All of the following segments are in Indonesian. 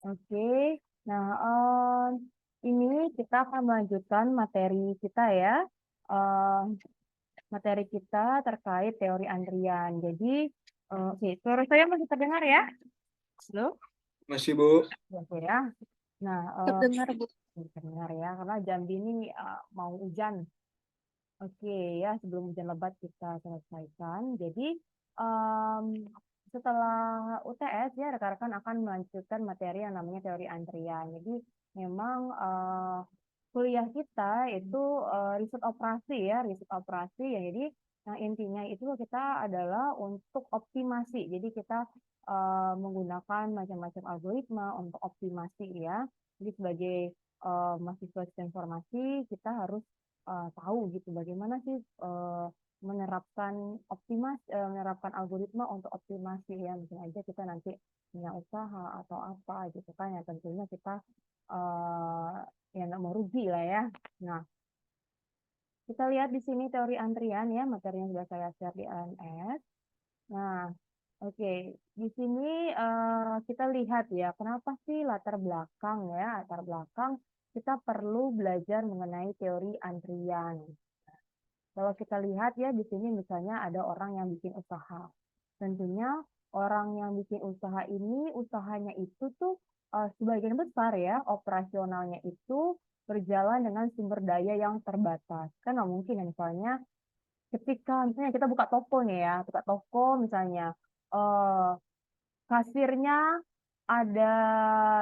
Oke, nah ini kita akan melanjutkan materi kita ya. Eh, Materi kita terkait teori antrian. Jadi, oke, suara saya masih terdengar ya? Halo? Masih, Bu. Oke ya. Nah, Terdengar, Bu. terdengar ya, karena jam dini mau hujan. Oke ya, sebelum hujan lebat kita selesaikan. Jadi, em, setelah UTS ya, rekan-rekan akan melanjutkan materi yang namanya teori antrian. Jadi, memang kuliah kita itu riset operasi ya, riset operasi ya. Jadi, nah intinya itu kita adalah untuk optimasi. Jadi, kita menggunakan macam-macam algoritma untuk optimasi ya. Jadi, sebagai mahasiswa sistem informasi, kita harus tahu gitu bagaimana sih menerapkan algoritma untuk optimasi ya, mungkin aja kita nanti punya usaha atau apa gitu kan ya, tentunya kita ya nggak mau rugi lah ya. Nah, kita lihat di sini teori antrian ya, materi yang sudah saya share di LMS. Nah, oke, di sini kita lihat ya, kenapa sih latar belakang kita perlu belajar mengenai teori antrian. Kalau kita lihat ya di sini misalnya ada orang yang bikin usaha. Tentunya orang yang bikin usaha ini, usahanya itu tuh sebagian besar ya operasionalnya itu berjalan dengan sumber daya yang terbatas. Kan nggak mungkin ya misalnya ketika misalnya kita buka toko nih ya, buka toko misalnya eh, kasirnya ada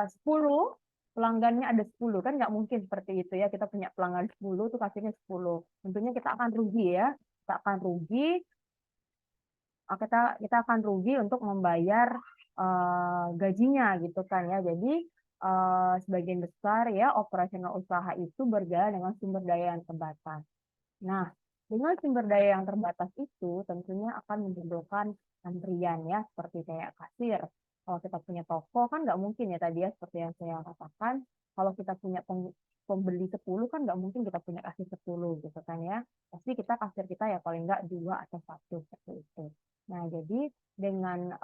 10, pelanggannya ada 10, kan nggak mungkin seperti itu ya, kita punya pelanggan 10 tuh kasirnya 10, tentunya kita akan rugi ya, kita akan rugi, kita akan rugi untuk membayar gajinya gitu kan ya. Jadi sebagian besar ya operasional usaha itu berjalan dengan sumber daya yang terbatas. Nah, dengan sumber daya yang terbatas itu tentunya akan menimbulkan antrian ya, seperti kayak kasir. Kalau kita punya toko kan nggak mungkin ya tadi ya, seperti yang saya katakan, kalau kita punya pembeli 10 kan nggak mungkin kita punya kasir 10 gitu kan ya. Pasti kita kasir kita ya paling nggak 2 atau 1 seperti itu. Nah, jadi dengan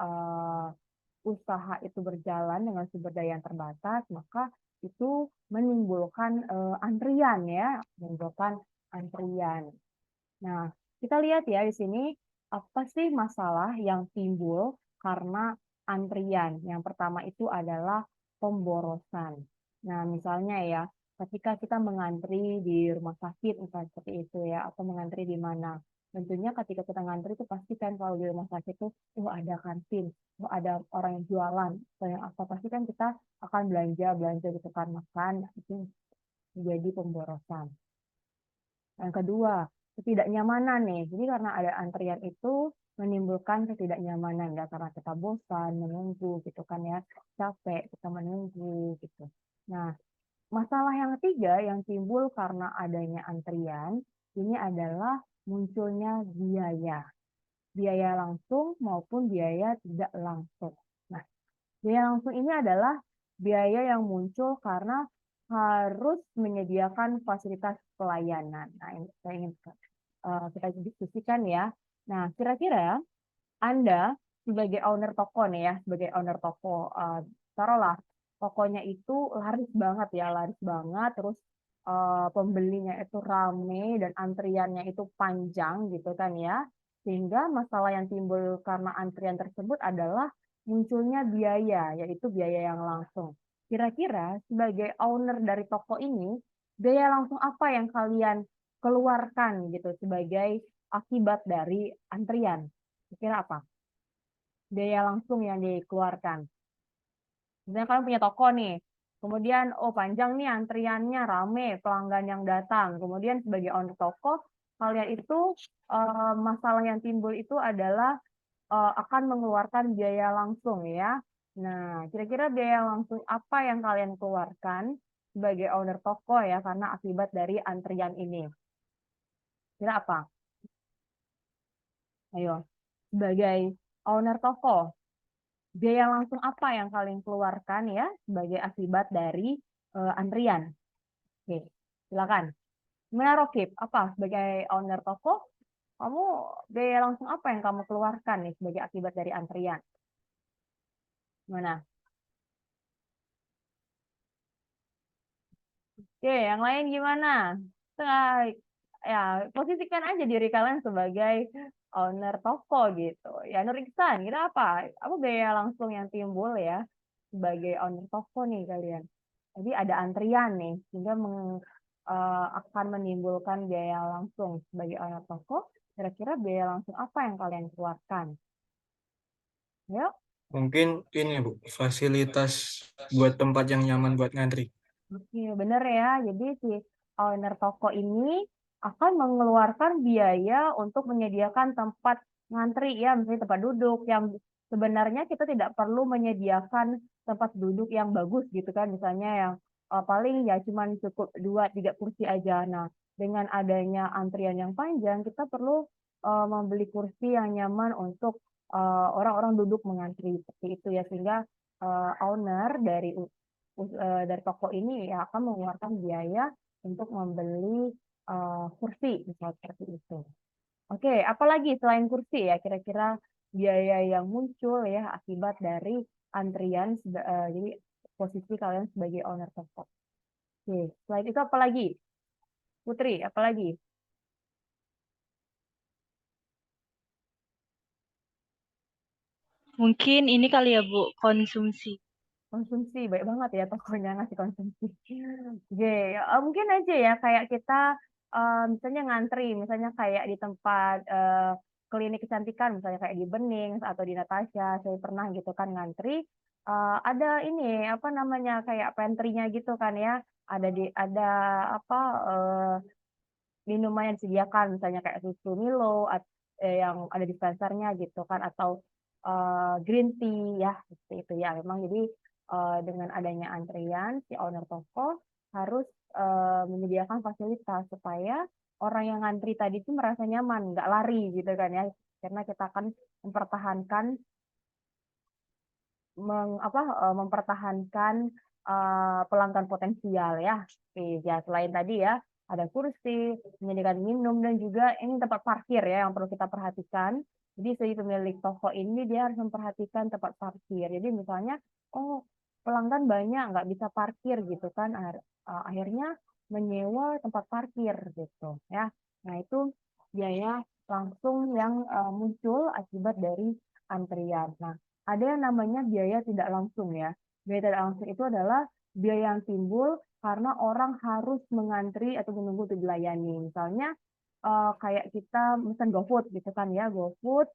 usaha itu berjalan dengan sumber daya yang terbatas, maka itu menimbulkan antrian ya, menimbulkan antrian. Nah, kita lihat ya di sini apa sih masalah yang timbul karena antrian. Yang pertama itu adalah pemborosan. Nah, misalnya ya, ketika kita mengantri di rumah sakit, misalnya seperti itu ya, atau mengantri di mana. Tentunya ketika kita ngantri itu pastikan kalau di rumah sakit itu, oh ada kantin, oh ada orang yang jualan, atau yang apa, pasti kan kita akan belanja gitu kan, makan, itu menjadi pemborosan. Yang kedua, ketidaknyamanan nih. Jadi karena ada antrian itu menimbulkan ketidaknyamanan ya, karena kita bosan menunggu gitu kan ya, capek kita menunggu gitu. Nah, masalah yang ketiga yang timbul karena adanya antrian ini adalah munculnya biaya. Biaya langsung maupun biaya tidak langsung. Nah, biaya langsung ini adalah biaya yang muncul karena harus menyediakan fasilitas pelayanan. Nah, ini saya ingin kita diskusikan ya. Nah, kira-kira Anda sebagai owner toko nih ya, sebagai owner toko, taruhlah tokonya itu laris banget ya, laris banget, terus pembelinya itu rame dan antriannya itu panjang gitu kan ya. Sehingga masalah yang timbul karena antrian tersebut adalah munculnya biaya, yaitu biaya yang langsung. Kira-kira sebagai owner dari toko ini, biaya langsung apa yang kalian keluarkan gitu sebagai akibat dari antrian? Kira apa? Biaya langsung yang dikeluarkan. Misalnya kalian punya toko nih, kemudian oh panjang nih antriannya, rame pelanggan yang datang. Kemudian sebagai owner toko, kalian itu masalah yang timbul itu adalah akan mengeluarkan biaya langsung ya. Nah, kira-kira biaya langsung apa yang kalian keluarkan sebagai owner toko ya karena akibat dari antrian ini? Kira apa? Ayo, sebagai owner toko, biaya langsung apa yang kalian keluarkan ya sebagai akibat dari antrian? Oke, silakan. Gimana Rokib? Apa sebagai owner toko, kamu biaya langsung apa yang kamu keluarkan nih sebagai akibat dari antrian? Gimana? Oke, yang lain gimana? Tengah, ya, posisikan aja diri kalian sebagai owner toko gitu. Ya, Nur Iksan, kira apa? Apa biaya langsung yang timbul ya sebagai owner toko nih kalian? Jadi ada antrian nih, sehingga akan menimbulkan biaya langsung sebagai owner toko. Kira-kira biaya langsung apa yang kalian keluarkan? Yuk. Mungkin ini Bu, fasilitas buat tempat yang nyaman buat ngantri. Oke, bener ya. Jadi si owner toko ini akan mengeluarkan biaya untuk menyediakan tempat ngantri ya, misalnya tempat duduk yang sebenarnya kita tidak perlu menyediakan tempat duduk yang bagus gitu kan, misalnya yang paling ya cuman cukup 2-3 kursi aja. Nah, dengan adanya antrian yang panjang, kita perlu membeli kursi yang nyaman untuk orang-orang duduk mengantri seperti itu ya, sehingga owner dari toko ini ya akan mengeluarkan biaya untuk membeli kursi misalnya seperti itu. Oke, apalagi selain kursi ya kira-kira biaya yang muncul ya akibat dari antrian jadi posisi kalian sebagai owner toko. Oke, selain itu apalagi? Putri, apalagi? Mungkin ini kali ya Bu, konsumsi. Konsumsi baik banget ya tokonya ngasih konsumsi. Oke, mungkin aja ya kayak kita misalnya ngantri, misalnya kayak di tempat klinik kecantikan, misalnya kayak di Bening atau di Natasha, saya pernah gitu kan ngantri. Ada ini apa namanya kayak pantry-nya gitu kan ya, ada apa minuman yang disediakan, misalnya kayak susu Milo yang ada dispensernya gitu kan, atau green tea ya seperti itu ya. Memang jadi dengan adanya antrian si owner toko harus menyediakan fasilitas supaya orang yang ngantri tadi itu merasa nyaman, nggak lari gitu kan ya, karena kita akan mempertahankan mempertahankan pelanggan potensial ya. Oke, ya selain tadi ya ada kursi, menyediakan minum dan juga ini tempat parkir ya yang perlu kita perhatikan. Jadi si pemilik toko ini dia harus memperhatikan tempat parkir. Jadi misalnya, oh pelanggan banyak nggak bisa parkir gitu kan, akhirnya menyewa tempat parkir gitu ya. Nah itu biaya langsung yang muncul akibat dari antrian. Nah ada yang namanya biaya tidak langsung ya. Biaya tidak langsung itu adalah biaya yang timbul karena orang harus mengantri atau menunggu untuk dilayani. Misalnya kayak kita pesan GoFood gitu kan ya, GoFood,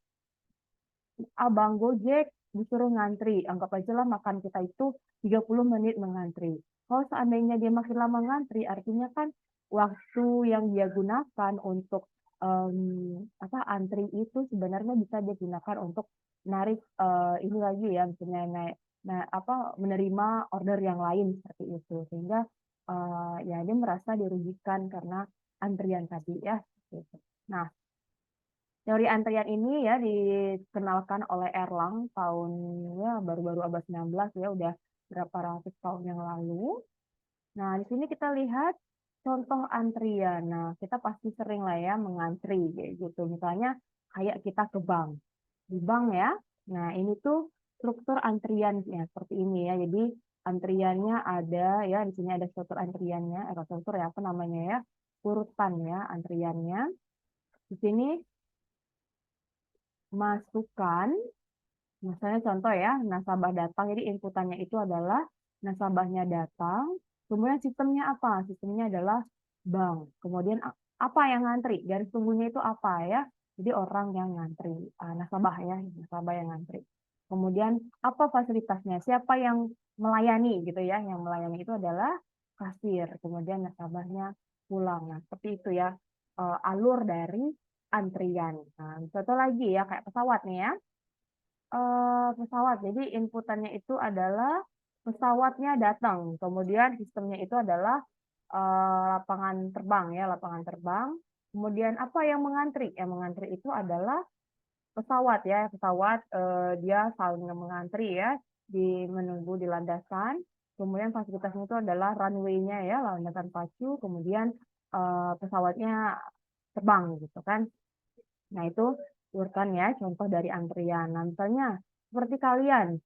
abang Gojek disuruh ngantri. Anggap aja lah makan kita itu 30 menit mengantri. Kalau seandainya dia makin lama ngantri, artinya kan waktu yang dia gunakan untuk antri itu sebenarnya bisa dia gunakan untuk narik ini lagi ya, misalnya naik, nah apa menerima order yang lain seperti itu, sehingga ya dia merasa dirugikan karena antrian tadi ya. Gitu. Nah, teori antrian ini ya dikenalkan oleh Erlang tahun ya baru-baru abad 19 ya, udah berapa ratus tahun yang lalu. Nah, di sini kita lihat contoh antrian. Nah, kita pasti sering lah ya mengantri kayak gitu. Misalnya kayak kita ke bank. Di bank ya. Nah, ini tuh struktur antrian ya seperti ini ya. Jadi antriannya ada ya, di sini ada struktur antriannya, struktur ya apa namanya ya? Urutan ya antriannya. Di sini masukkan, misalnya contoh ya, nasabah datang, jadi inputannya itu adalah nasabahnya datang, kemudian sistemnya apa? Sistemnya adalah bank. Kemudian apa yang ngantri? Garis tunggunya itu apa ya? Jadi orang yang ngantri, nasabah ya, nasabah yang ngantri. Kemudian apa fasilitasnya? Siapa yang melayani gitu ya? Yang melayani itu adalah kasir. Kemudian nasabahnya pulang. Nah, seperti itu ya alur dari antrian. Nah, contoh lagi ya kayak pesawat nih ya. Pesawat. Jadi inputannya itu adalah pesawatnya datang, kemudian sistemnya itu adalah lapangan terbang ya, lapangan terbang. Kemudian apa yang mengantri? Yang mengantri itu adalah pesawat ya, pesawat dia saling mengantri ya, menunggu di landasan. Kemudian fasilitasnya itu adalah runway-nya ya, landasan pacu. Kemudian pesawatnya terbang gitu kan. Nah, itu urutkan ya contoh dari antrian. Nah, misalnya seperti kalian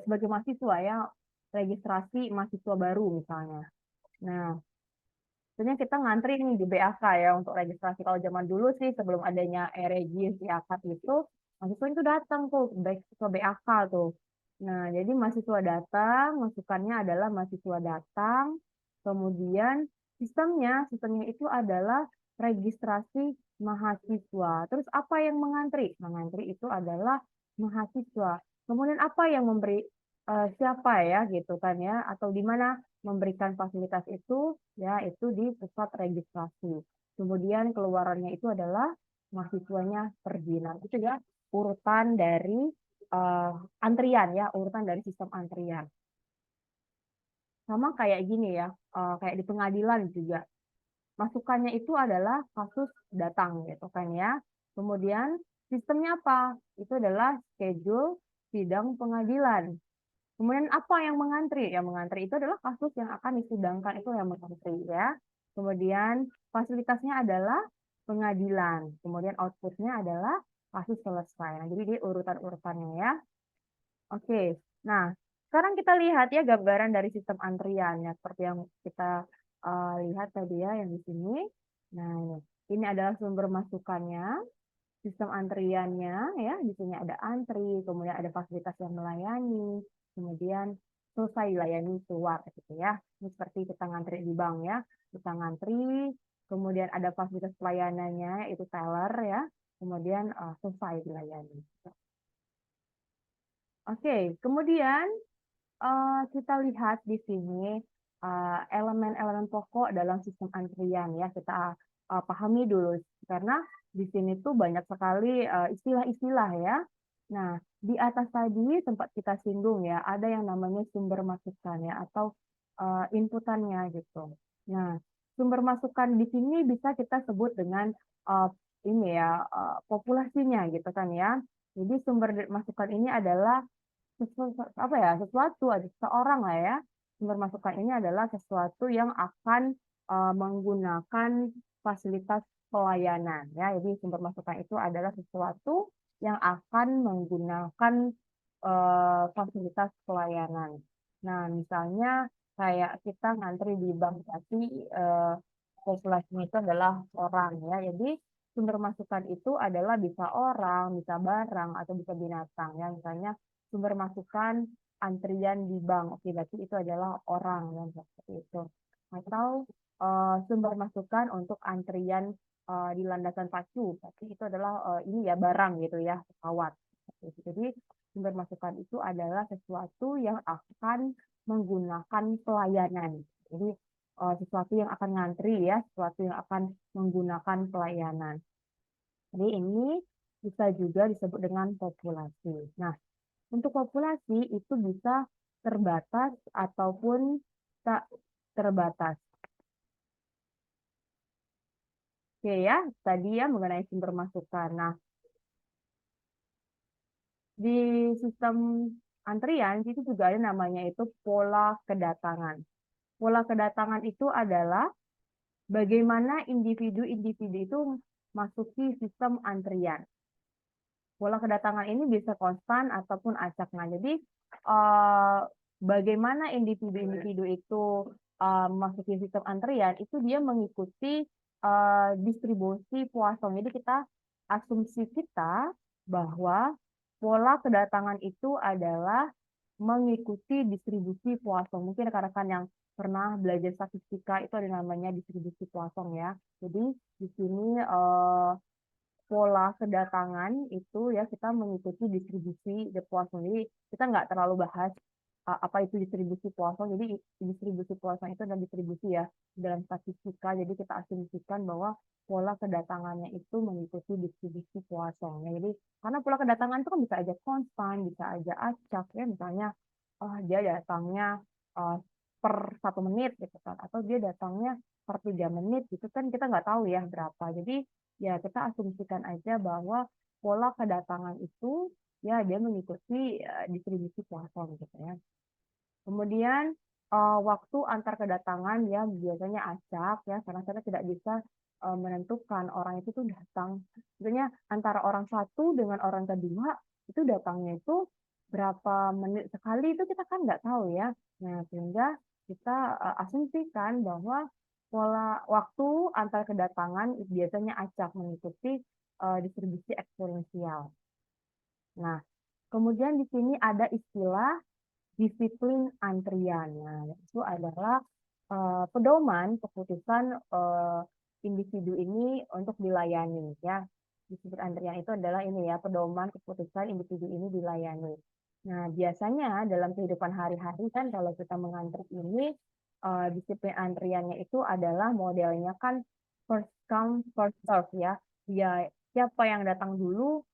sebagai mahasiswa ya, registrasi mahasiswa baru misalnya. Nah, sebenarnya kita ngantri nih di BAK ya untuk registrasi. Kalau zaman dulu sih sebelum adanya e-regis, e-akad itu, mahasiswa itu datang tuh ke BAK tuh. Nah, jadi mahasiswa datang, masukannya adalah mahasiswa datang, kemudian sistemnya itu adalah registrasi mahasiswa. Terus apa yang mengantri? Mengantri itu adalah mahasiswa. Kemudian apa yang memberi siapa ya gitu kan ya, atau di mana memberikan fasilitas itu ya itu di pusat registrasi. Kemudian keluarannya itu adalah mahasiswanya pergi. Nah, itu ya urutan dari antrian ya, urutan dari sistem antrian. Sama kayak gini ya, kayak di pengadilan juga. Masukannya itu adalah kasus datang gitu kan ya. Kemudian sistemnya apa? Itu adalah schedule sidang pengadilan. Kemudian apa yang mengantri? Yang mengantri itu adalah kasus yang akan disidangkan itu yang mengantri ya. Kemudian fasilitasnya adalah pengadilan. Kemudian outputnya adalah kasus selesai. Nah, jadi di urutan-urutannya ya. Oke. Nah, sekarang kita lihat ya gambaran dari sistem antrian ya seperti yang kita lihat tadi ya yang di sini. Nah, ini adalah sumber masukannya. Sistem antriannya ya di sini ada antri, kemudian ada fasilitas yang melayani, kemudian selesai dilayani keluar gitu ya. Ini seperti kita ngantri di bank ya, kita ngantri, kemudian ada fasilitas pelayanannya itu teller ya, kemudian selesai dilayani. Oke, kemudian kita lihat di sini elemen-elemen pokok dalam sistem antrian ya kita pahami dulu karena di sini tuh banyak sekali istilah-istilah ya. Nah, di atas tadi tempat kita singgung ya, ada yang namanya sumber masukan ya atau inputannya gitu. Nah, sumber masukan di sini bisa kita sebut dengan ini ya populasinya gitu kan ya. Jadi sumber masukan ini adalah sesuatu ada seseorang lah ya. Sumber masukan ini adalah sesuatu yang akan menggunakan fasilitas pelayanan ya. Jadi sumber masukan itu adalah sesuatu yang akan menggunakan fasilitas pelayanan. Nah, misalnya kayak kita ngantri di bank tapi populasinya itu adalah orang ya. Jadi sumber masukan itu adalah bisa orang, bisa barang atau bisa binatang ya. Misalnya sumber masukan antrian di bank. Oke, berarti itu adalah orang yang seperti itu. Atau sumber masukan untuk antrian di landasan pacu. Berarti itu adalah ini ya barang gitu ya, pesawat. Jadi sumber masukan itu adalah sesuatu yang akan menggunakan pelayanan. Jadi sesuatu yang akan ngantri ya, sesuatu yang akan menggunakan pelayanan. Jadi ini bisa juga disebut dengan populasi. Nah, untuk populasi itu bisa terbatas ataupun tak terbatas. Oke ya, tadi ya mengenai sumber masukan. Nah, di sistem antrian itu juga ada namanya itu pola kedatangan. Pola kedatangan itu adalah bagaimana individu-individu itu masuki sistem antrian. Pola kedatangan ini bisa konstan ataupun acak. Nah, jadi bagaimana individu-individu itu masuki sistem antrian itu dia mengikuti distribusi Poisson. Jadi kita asumsi kita bahwa pola kedatangan itu adalah mengikuti distribusi Poisson. Mungkin rekan-rekan yang pernah belajar statistika itu ada namanya distribusi Poisson ya. Jadi di sini pola kedatangan itu ya kita mengikuti distribusi Poisson. Jadi kita nggak terlalu bahas apa itu distribusi Poisson. Jadi distribusi Poisson itu adalah distribusi ya dalam statistika. Jadi kita asumsikan bahwa pola kedatangannya itu mengikuti distribusi Poisson. Ya, jadi karena pola kedatangan itu kan bisa aja konstan, bisa aja acak ya. Misalnya dia datangnya per 1 menit gitu kan, atau dia datangnya per 3 menit gitu kan kita nggak tahu ya berapa. Jadi ya kita asumsikan aja bahwa pola kedatangan itu ya dia mengikuti distribusi Poisson gitu ya. Kemudian waktu antar kedatangan ya biasanya acak ya karena kita tidak bisa menentukan orang itu tuh datang. Sebenarnya antara orang satu dengan orang kedua itu datangnya itu berapa menit sekali itu kita kan nggak tahu ya. Nah, sehingga kita asumsikan bahwa pola waktu antar kedatangan biasanya acak mengikuti distribusi eksponensial. Nah, kemudian di sini ada istilah disiplin antrian. Nah, itu adalah pedoman keputusan individu ini untuk dilayani, ya. Disiplin antrian itu adalah ini ya, pedoman keputusan individu ini dilayani. Nah, biasanya dalam kehidupan hari-hari kan kalau kita mengantri ini disiplin antriannya itu adalah modelnya kan first come first serve ya. Dia siapa yang datang dulu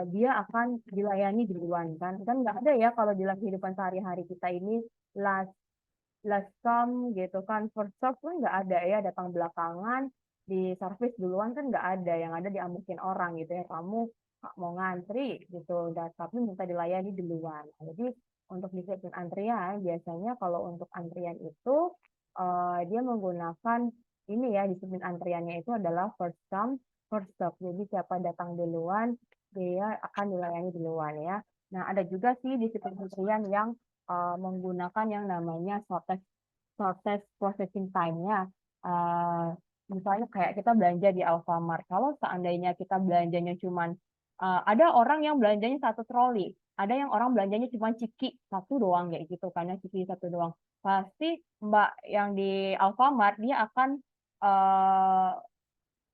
dia akan dilayani duluan kan nggak ada ya kalau dalam kehidupan sehari-hari kita ini last come gitu kan first serve pun nggak ada ya, datang belakangan di servis duluan kan nggak ada, yang ada diambilin orang gitu ya, kamu mau ngantri gitu tapi minta dilayani duluan. Jadi untuk disiplin antrian biasanya kalau untuk antrian itu dia menggunakan ini ya, disiplin antriannya itu adalah first come first serve. Jadi siapa datang duluan dia akan dilayani duluan ya. Nah, ada juga sih disiplin antrian yang menggunakan yang namanya shortest processing time-nya. Misalnya kayak kita belanja di Alfamart. Kalau seandainya kita belanjanya cuman ada orang yang belanjanya satu troli, ada yang orang belanjanya cuma ciki satu doang kayak gitu, karena ciki satu doang. Pasti Mbak yang di Alfamart dia akan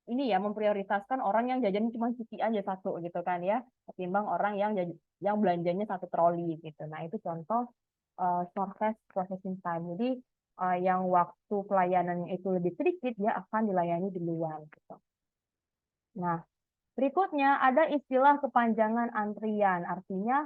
ini ya memprioritaskan orang yang jajan cuma ciki aja satu gitu kan ya, ketimbang orang yang belanjanya satu troli gitu. Nah, itu contoh shortest processing time. Jadi yang waktu pelayanannya itu lebih sedikit dia akan dilayani duluan gitu. Nah, berikutnya ada istilah kepanjangan antrian. Artinya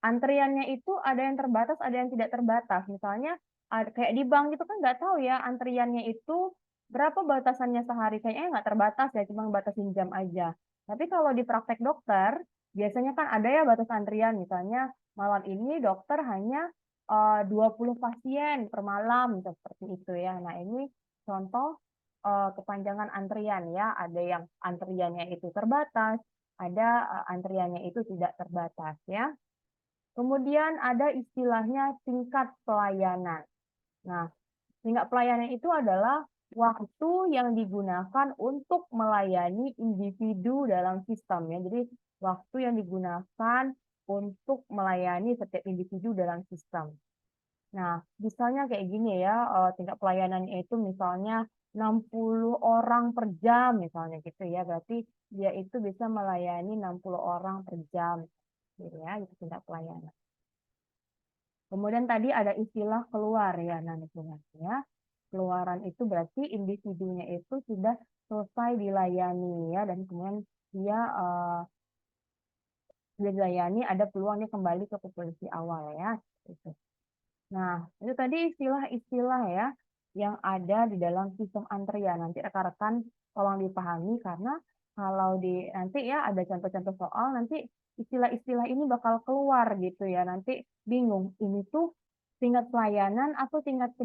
antriannya itu ada yang terbatas, ada yang tidak terbatas. Misalnya kayak di bank itu kan nggak tahu ya antriannya itu berapa batasannya sehari. Kayaknya nggak terbatas ya, cuma batasin jam aja. Tapi kalau di praktek dokter, biasanya kan ada ya batas antrian. Misalnya malam ini dokter hanya 20 pasien per malam, seperti itu ya. Nah, ini contoh kepanjangan antrian ya. Ada yang antriannya itu terbatas, ada antriannya itu tidak terbatas ya. Kemudian ada istilahnya tingkat pelayanan. Nah, tingkat pelayanan itu adalah waktu yang digunakan untuk melayani individu dalam sistem ya. Jadi waktu yang digunakan untuk melayani setiap individu dalam sistem. Nah, misalnya kayak gini ya, tingkat pelayanannya itu misalnya 60 orang per jam misalnya gitu ya. Berarti dia itu bisa melayani 60 orang per jam. Gitu ya, itu tingkat pelayanan. Kemudian tadi ada istilah keluar ya, nanti ya. Keluaran itu berarti individunya itu sudah selesai dilayani ya, dan kemudian dia dilayani ada peluangnya kembali ke populasi awal ya. Gitu. Nah, itu tadi istilah-istilah ya yang ada di dalam sistem antrian. Nanti rekan-rekan tolong dipahami karena kalau nanti ya ada contoh-contoh soal, nanti istilah-istilah ini bakal keluar gitu ya. Nanti bingung, ini tuh tingkat pelayanan atau tingkat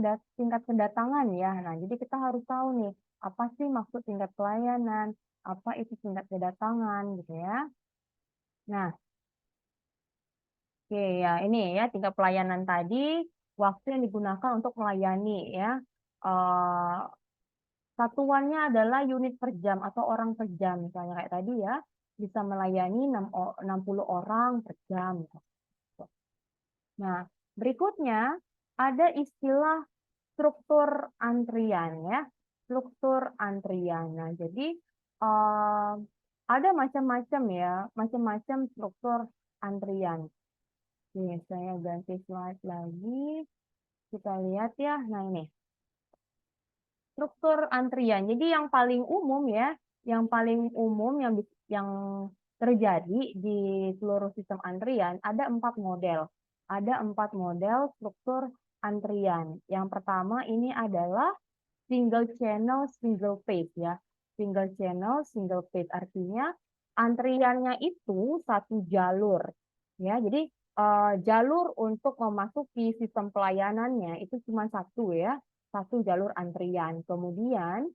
kedatangan ya. Nah, jadi kita harus tahu nih, apa sih maksud tingkat pelayanan, apa itu tingkat kedatangan gitu ya. Nah, oke ya, ini ya tingkat pelayanan tadi, waktu yang digunakan untuk melayani ya. Satuannya adalah unit per jam atau orang per jam. Misalnya kayak tadi ya, bisa melayani 60 orang per jam. Nah, berikutnya ada istilah struktur antrian ya. Struktur antrian. Nah, jadi ada macam-macam ya, macam-macam struktur antrian. Oke, saya ganti slide lagi. Kita lihat ya. Nah, ini. Struktur antrian. Jadi yang paling umum ya, yang paling umum yang terjadi di seluruh sistem antrian ada 4 model. Ada 4 model struktur antrian. Yang pertama ini adalah single channel, single phase ya. Single channel, single phase artinya antriannya itu satu jalur. Ya, jadi jalur untuk memasuki sistem pelayanannya itu cuma satu ya, satu jalur antrian. Kemudian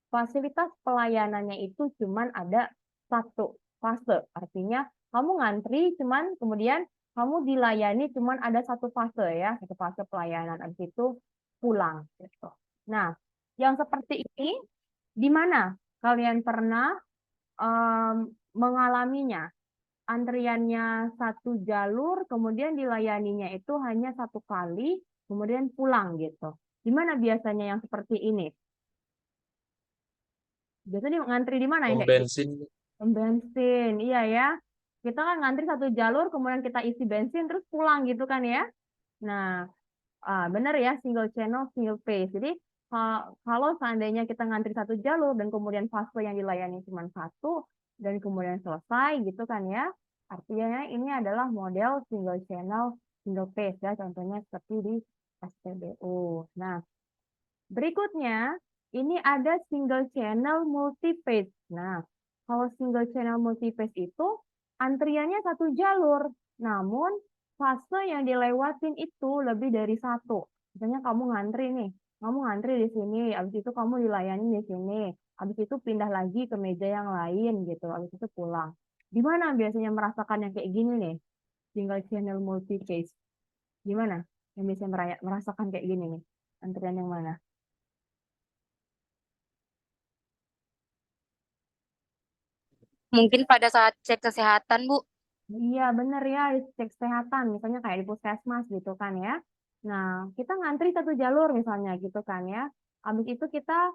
fasilitas pelayanannya itu cuma ada satu fase. Artinya kamu ngantri cuman kemudian kamu dilayani cuman ada satu fase ya, satu fase pelayanan, habis itu pulang gitu. Nah, yang seperti ini di mana kalian pernah mengalaminya? Antriannya satu jalur, kemudian dilayaninya itu hanya satu kali, kemudian pulang gitu. Di mana biasanya yang seperti ini? Biasanya ngantri di mana yang Pom kayak gitu? bensin. Pom bensin, iya ya. Kita kan ngantri satu jalur, kemudian kita isi bensin, terus pulang gitu kan ya. Nah, benar ya, single channel, single phase. Jadi, kalau seandainya kita ngantri satu jalur, dan kemudian fase yang dilayani cuma satu, dan kemudian selesai gitu kan ya, artinya ini adalah model single channel, single phase ya, contohnya seperti di SPBU. Nah, berikutnya, ini ada single channel multi-phase. Nah, kalau single channel multi-phase itu antriannya satu jalur, namun fase yang dilewatin itu lebih dari satu. Misalnya kamu ngantri nih, kamu ngantri di sini, habis itu kamu dilayani di sini, habis itu pindah lagi ke meja yang lain gitu, habis itu pulang. Di mana biasanya merasakan yang kayak gini nih, single channel multi-phase? Gimana yang bisa merasakan kayak gini nih? Antrian yang mana? Mungkin pada saat cek kesehatan, Bu. Iya, bener ya, cek kesehatan, misalnya kayak di puskesmas gitu kan ya. Nah, kita ngantri satu jalur misalnya gitu kan ya. Habis itu kita,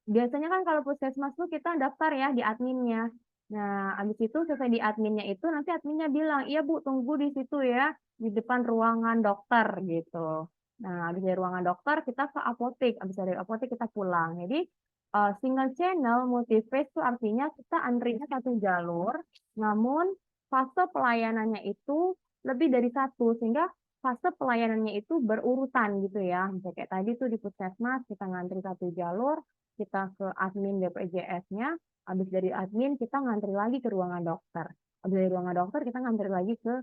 biasanya kan kalau puskesmas tuh kita daftar ya di adminnya. Nah, habis itu selesai di adminnya itu, nanti adminnya bilang, iya Bu, tunggu di situ ya, di depan ruangan dokter gitu. Nah, habis dari ruangan dokter, kita ke apotek. Habis dari apotek, kita pulang. Jadi, single channel multi-phase itu artinya kita antrinya satu jalur, namun fase pelayanannya itu lebih dari satu, sehingga fase pelayanannya itu berurutan gitu ya. Misalnya kayak tadi tuh di puskesmas, kita ngantri satu jalur, kita ke admin BPJS-nya, habis dari admin kita ngantri lagi ke ruangan dokter. Habis dari ruangan dokter kita ngantri lagi ke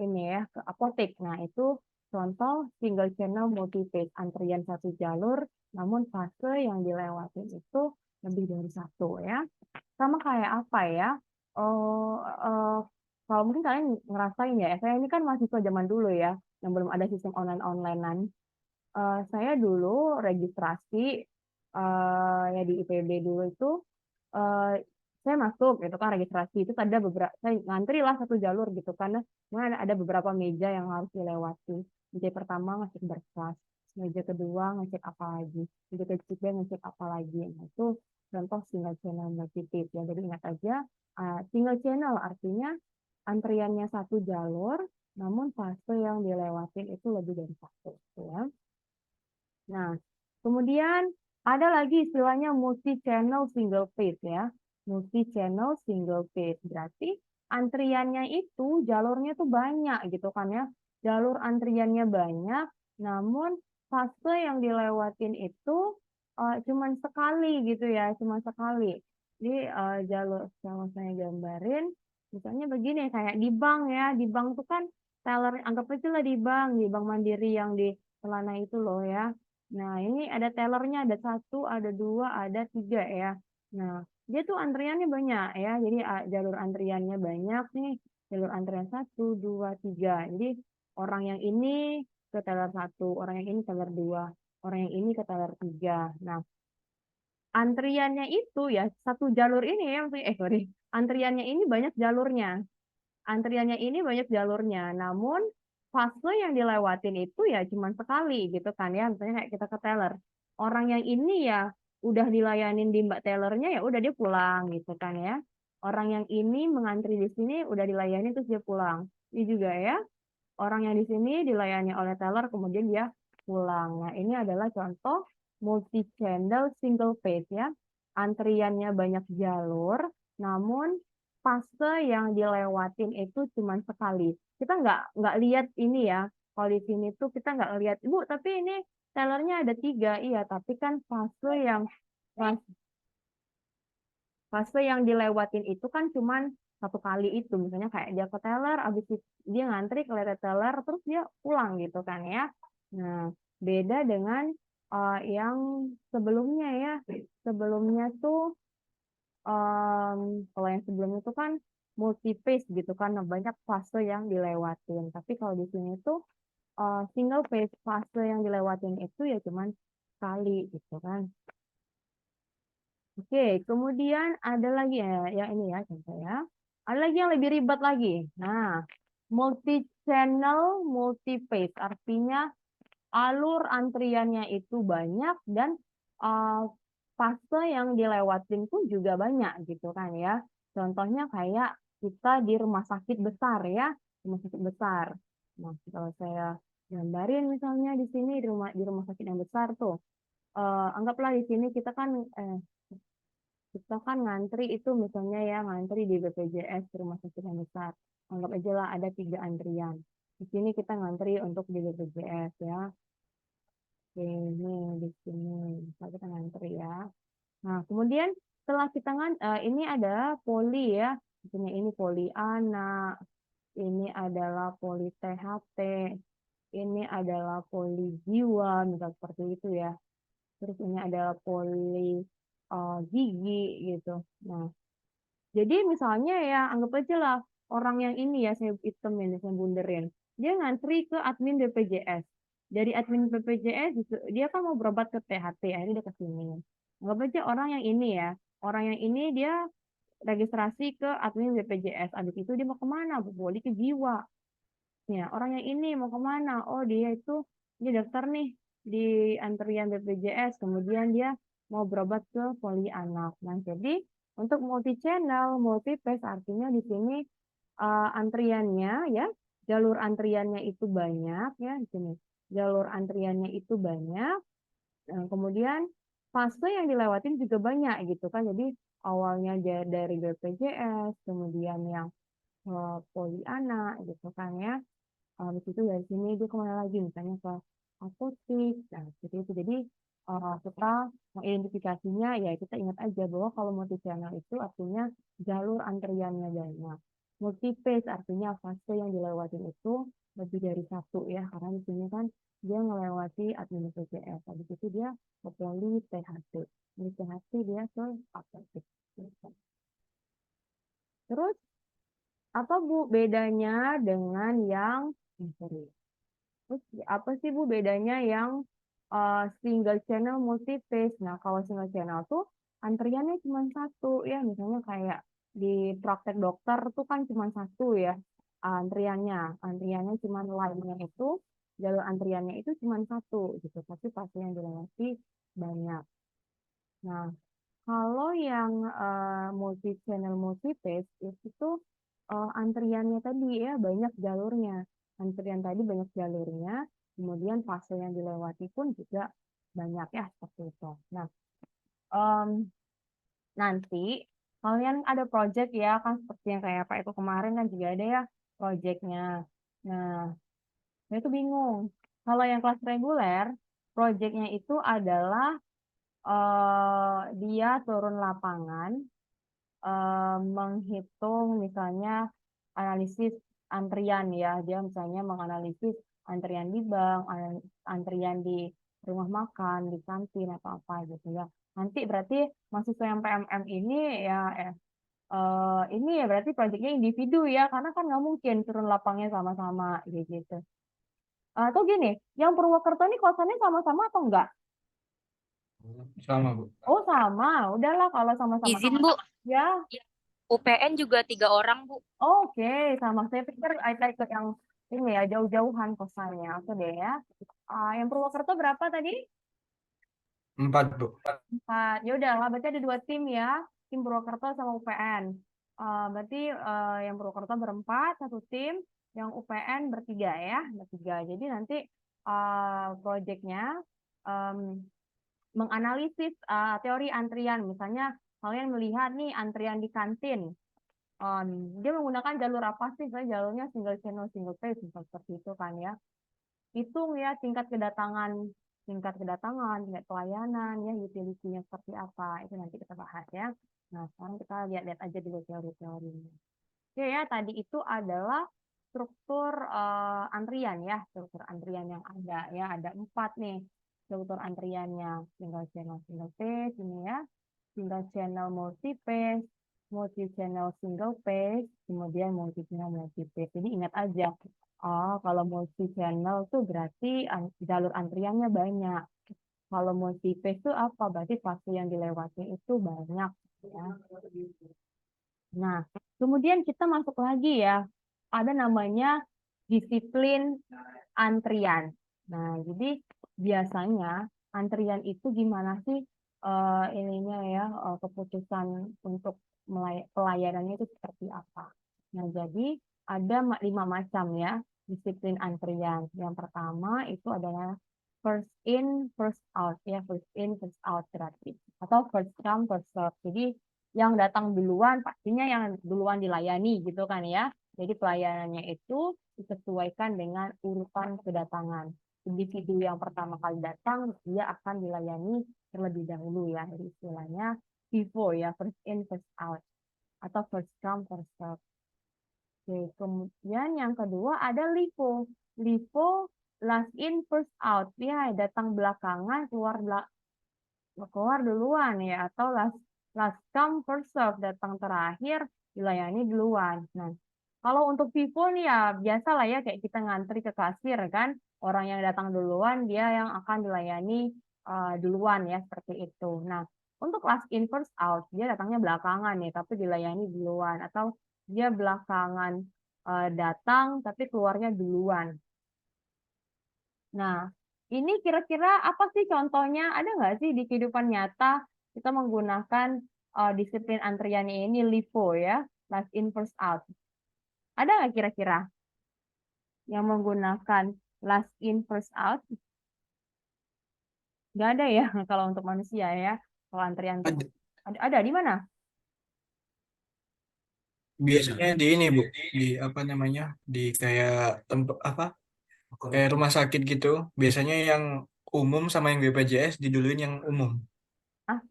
ini ya, ke apotek. Nah, itu contoh single channel multi-phase, antrian satu jalur, namun fase yang dilewatin itu lebih dari satu ya. Sama kayak apa ya? Oh, kalau mungkin kalian ngerasain ya, saya ini kan mahasiswa zaman dulu ya, yang belum ada sistem online-onlinean. Saya dulu registrasi ya di IPB dulu itu, eh, saya masuk gitu kan registrasi itu ada beberapa, saya ngantri lah satu jalur gitu karena ada beberapa meja yang harus dilewati. Meja pertama ngecek berkas, meja kedua ngecek apa lagi, meja ketiga ngecek apa lagi. Nah, itu contoh single channel multi-phase ya. Jadi ingat aja, single channel artinya antriannya satu jalur, namun fase yang dilewatin itu lebih dari satu ya. Nah, kemudian ada lagi istilahnya multi-channel single phase ya. Multi-channel single phase berarti antriannya itu jalurnya tuh banyak gitu kan ya. Jalur antriannya banyak, namun fase yang dilewatin itu cuman sekali gitu ya, cuman sekali. Jadi jalur yang saya gambarin, misalnya begini kayak di bank ya, di bank tuh kan teller, anggap aja lah di bank Mandiri yang di Celana itu loh ya. Nah, ini ada tellernya, ada satu, ada dua, ada tiga ya. Nah, dia tuh antriannya banyak ya. Jadi jalur antriannya banyak nih. Jalur antrian satu, dua, tiga. Jadi orang yang ini ke teller satu, orang yang ini teller dua, orang yang ini ke teller tiga. Nah, antriannya itu ya satu jalur ini ya, sorry, antriannya ini banyak jalurnya. Antriannya ini banyak jalurnya, namun fase yang dilewatin itu ya cuma sekali gitu kan ya. Misalnya kayak kita ke teller, orang yang ini ya udah dilayanin di mbak tellernya ya udah dia pulang gitu kan ya. Orang yang ini mengantri di sini udah dilayani terus dia pulang. Ini juga ya, orang yang di sini dilayani oleh teller kemudian dia pulang. Nah, ini adalah contoh multi channel single phase ya. Antriannya banyak jalur, namun fase yang dilewatin itu cuma sekali. Kita nggak lihat ini ya. Kalau di sini tuh kita nggak lihat, Bu, tapi ini tellernya ada tiga. Iya, tapi kan fase yang dilewatin itu kan cuman satu kali itu. Misalnya kayak dia ke teller, abis itu dia ngantri ke teller, terus dia pulang gitu kan ya. Nah, beda dengan yang sebelumnya ya. Sebelumnya tuh, kalau yang sebelumnya tuh kan multi phase gitu kan, banyak fase yang dilewatin. Tapi kalau di sini tuh single phase, fase yang dilewatin itu ya cuman sekali gitu kan. Oke, kemudian ada lagi ya, yang ini ya contoh ya. Ada lagi yang lebih ribet lagi. Nah, multi channel, multi phase artinya alur antriannya itu banyak dan fase yang dilewatin pun juga banyak gitu kan ya. Contohnya kayak kita di rumah sakit besar ya, rumah sakit besar. Nah, kalau saya gambarin misalnya di sini di rumah sakit yang besar tuh, anggaplah di sini kita kan ngantri itu misalnya ya ngantri di BPJS di rumah sakit yang besar. Anggap aja lah ada 3 antrian. Di sini kita ngantri untuk di BPJS ya. Oke, ini di sini misalnya kita ngantri ya. Nah, kemudian setelah kita ini ada poli ya. Misalnya ini poli anak, ini adalah poli THT, ini adalah poli jiwa, misal seperti itu ya. Terus ini adalah poli gigi gitu. Nah, jadi misalnya ya anggap aja lah orang yang ini ya saya hitemin, saya bunderin. Dia ngantri ke admin BPJS. Dari admin BPJS dia kan mau berobat ke THT, akhirnya dia ke sini. Anggap aja orang yang ini ya. Orang yang ini dia registrasi ke admin BPJS. Habis itu dia mau kemana? Boleh ke jiwa. Ya, orang yang ini mau kemana? Oh, dia daftar nih di antrian BPJS. Kemudian dia mau berobat ke poli anak. Nah, jadi untuk multi channel, multi phase artinya di sini antriannya ya, jalur antriannya itu banyak ya di sini. Jalur antriannya itu banyak. Nah, kemudian fase yang dilewatin juga banyak gitu kan. Jadi awalnya dari BPJS, kemudian yang poli anak gitu kan ya. Habis itu dari sini dia kemana lagi misalnya ke apotik, nah seperti itu. Jadi kita mengidentifikasinya ya kita ingat aja bahwa kalau multi channel itu artinya jalur antriannya banyak. Multi phase artinya fase yang dilewatin itu lebih dari satu ya, karena di sini kan dia melewati admin BPJS, habis itu dia ke poli THT, di THT dia ke apotek. Terus apa Bu bedanya dengan yang sorry. Terus apa sih Bu bedanya yang single channel multi phase? Nah, kalau single channel tuh antriannya cuma satu ya, misalnya kayak di praktek dokter tuh kan cuma satu ya antriannya cuma line-nya itu jalur antriannya itu cuma satu gitu, tapi pasti yang dilewati banyak. Nah, kalau yang multi channel multi phase itu tuh antriannya tadi ya banyak jalurnya. Antrian tadi banyak jalurnya, kemudian fase yang dilewati pun juga banyak ya seperti itu. Nah, em, nanti kalian ada project ya kan seperti yang kayak Pak itu kemarin kan juga ada ya projectnya. Nah, saya tuh bingung. Kalau yang kelas reguler, projectnya itu adalah dia turun lapangan, menghitung misalnya analisis antrian ya, dia misalnya menganalisis antrian di bank, antrian di rumah makan, di kantin atau apa gitu ya. Nanti berarti mahasiswa yang PMM ini ya ini ya berarti proyeknya individu ya, karena kan nggak mungkin turun lapangnya sama-sama gitu. Atau gini, yang Purwokerto ini kosannya sama-sama atau enggak? Sama, Bu. Oh sama, udahlah kalau sama-sama. Izin, Bu. Ya, UPN juga 3 orang, Bu. oke, sama. Saya pikir ada ikut yang ini ya, jauh-jauhan kosannya. Oke deh ya. Yang Purwokerto berapa tadi? 4, Bu. 4. Ya udah lah, berarti ada 2 tim ya. Tim Purwokerto sama UPN. Berarti yang Purwokerto berempat, satu tim. Yang UPN bertiga ya, bertiga. Jadi nanti proyeknya menganalisis teori antrian. Misalnya kalian melihat nih antrian di kantin. Dia menggunakan jalur apa sih? Misalnya jalurnya single channel, single phase, seperti itu kan ya. Hitung ya tingkat kedatangan, tingkat pelayanan, ya utility-nya seperti apa. Itu nanti kita bahas ya. Nah, sekarang kita lihat-lihat aja dulu teori-teorinya. Oke ya, tadi itu adalah struktur antrian ya, struktur antrian yang ada ya, ada 4 nih struktur antriannya, single channel, single phase ini ya, single channel multi phase, multi-channel single page, kemudian multi-channel multi-page. Jadi ingat aja, kalau multi-channel tuh berarti jalur antriannya banyak. Kalau multi-page itu apa? Berarti fase yang dilewati itu banyak. Ya. Nah, kemudian kita masuk lagi ya, ada namanya disiplin antrian. Nah, jadi biasanya antrian itu gimana sih ininya ya, keputusan untuk pelayanannya itu seperti apa. Nah, jadi ada 5 macam ya disiplin antrian. Yang pertama itu adalah first in, first out ya, first in, first out berarti. Atau first come, first serve. Jadi yang datang duluan pastinya yang duluan dilayani gitu kan ya. Jadi pelayanannya itu disesuaikan dengan urutan kedatangan. Individu yang pertama kali datang dia akan dilayani terlebih dahulu ya. Jadi istilahnya FIFO ya, first in first out atau first come first serve. Oke, kemudian yang kedua ada LIFO. LIFO last in first out ya, datang belakangan keluar duluan ya, atau last come first serve, datang terakhir dilayani duluan. Nah, kalau untuk FIFO nih ya biasa lah ya, kayak kita ngantri ke kasir kan, orang yang datang duluan dia yang akan dilayani duluan ya, seperti itu. Nah, untuk last in first out dia datangnya belakangan nih tapi dilayani duluan, atau dia belakangan datang tapi keluarnya duluan. Nah, ini kira-kira apa sih contohnya? Ada nggak sih di kehidupan nyata kita menggunakan disiplin antrian ini, LIFO ya, last in first out? Ada nggak kira-kira yang menggunakan last in first out? Nggak ada ya kalau untuk manusia ya, kalau antrian tuh. Ada di mana? Biasanya di ini Bu, di apa namanya, di kayak tempat apa, kayak rumah sakit gitu. Biasanya yang umum sama yang BPJS diduluin yang umum.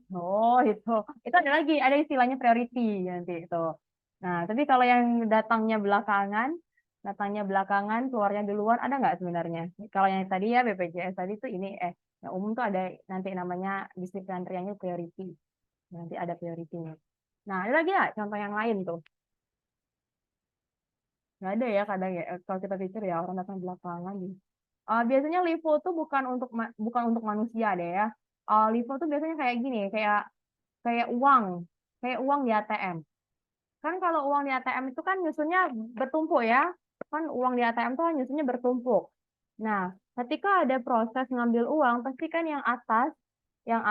Oh itu ada lagi, ada istilahnya priority nanti itu. Nah, tapi kalau yang datangnya belakangan, keluarnya duluan, ada nggak sebenarnya? Kalau yang tadi ya BPJS tadi tuh ini, yang umum tuh ada nanti namanya disiplin antriannya priority. Nanti ada priority-nya. Nah, ada lagi nggak contoh yang lain tuh? Nggak ada ya kadang ya, kalau kita pikir ya orang datang belakangan. Biasanya LIFO tuh bukan untuk manusia deh ya. LIFO tuh biasanya kayak gini, kayak kayak uang, kayak uang di ATM. Kan kalau uang di ATM itu kan nyusunnya bertumpuk ya. Kan uang di ATM tuh nyusunnya bertumpuk. Nah, ketika ada proses ngambil uang, pasti kan yang atas, yang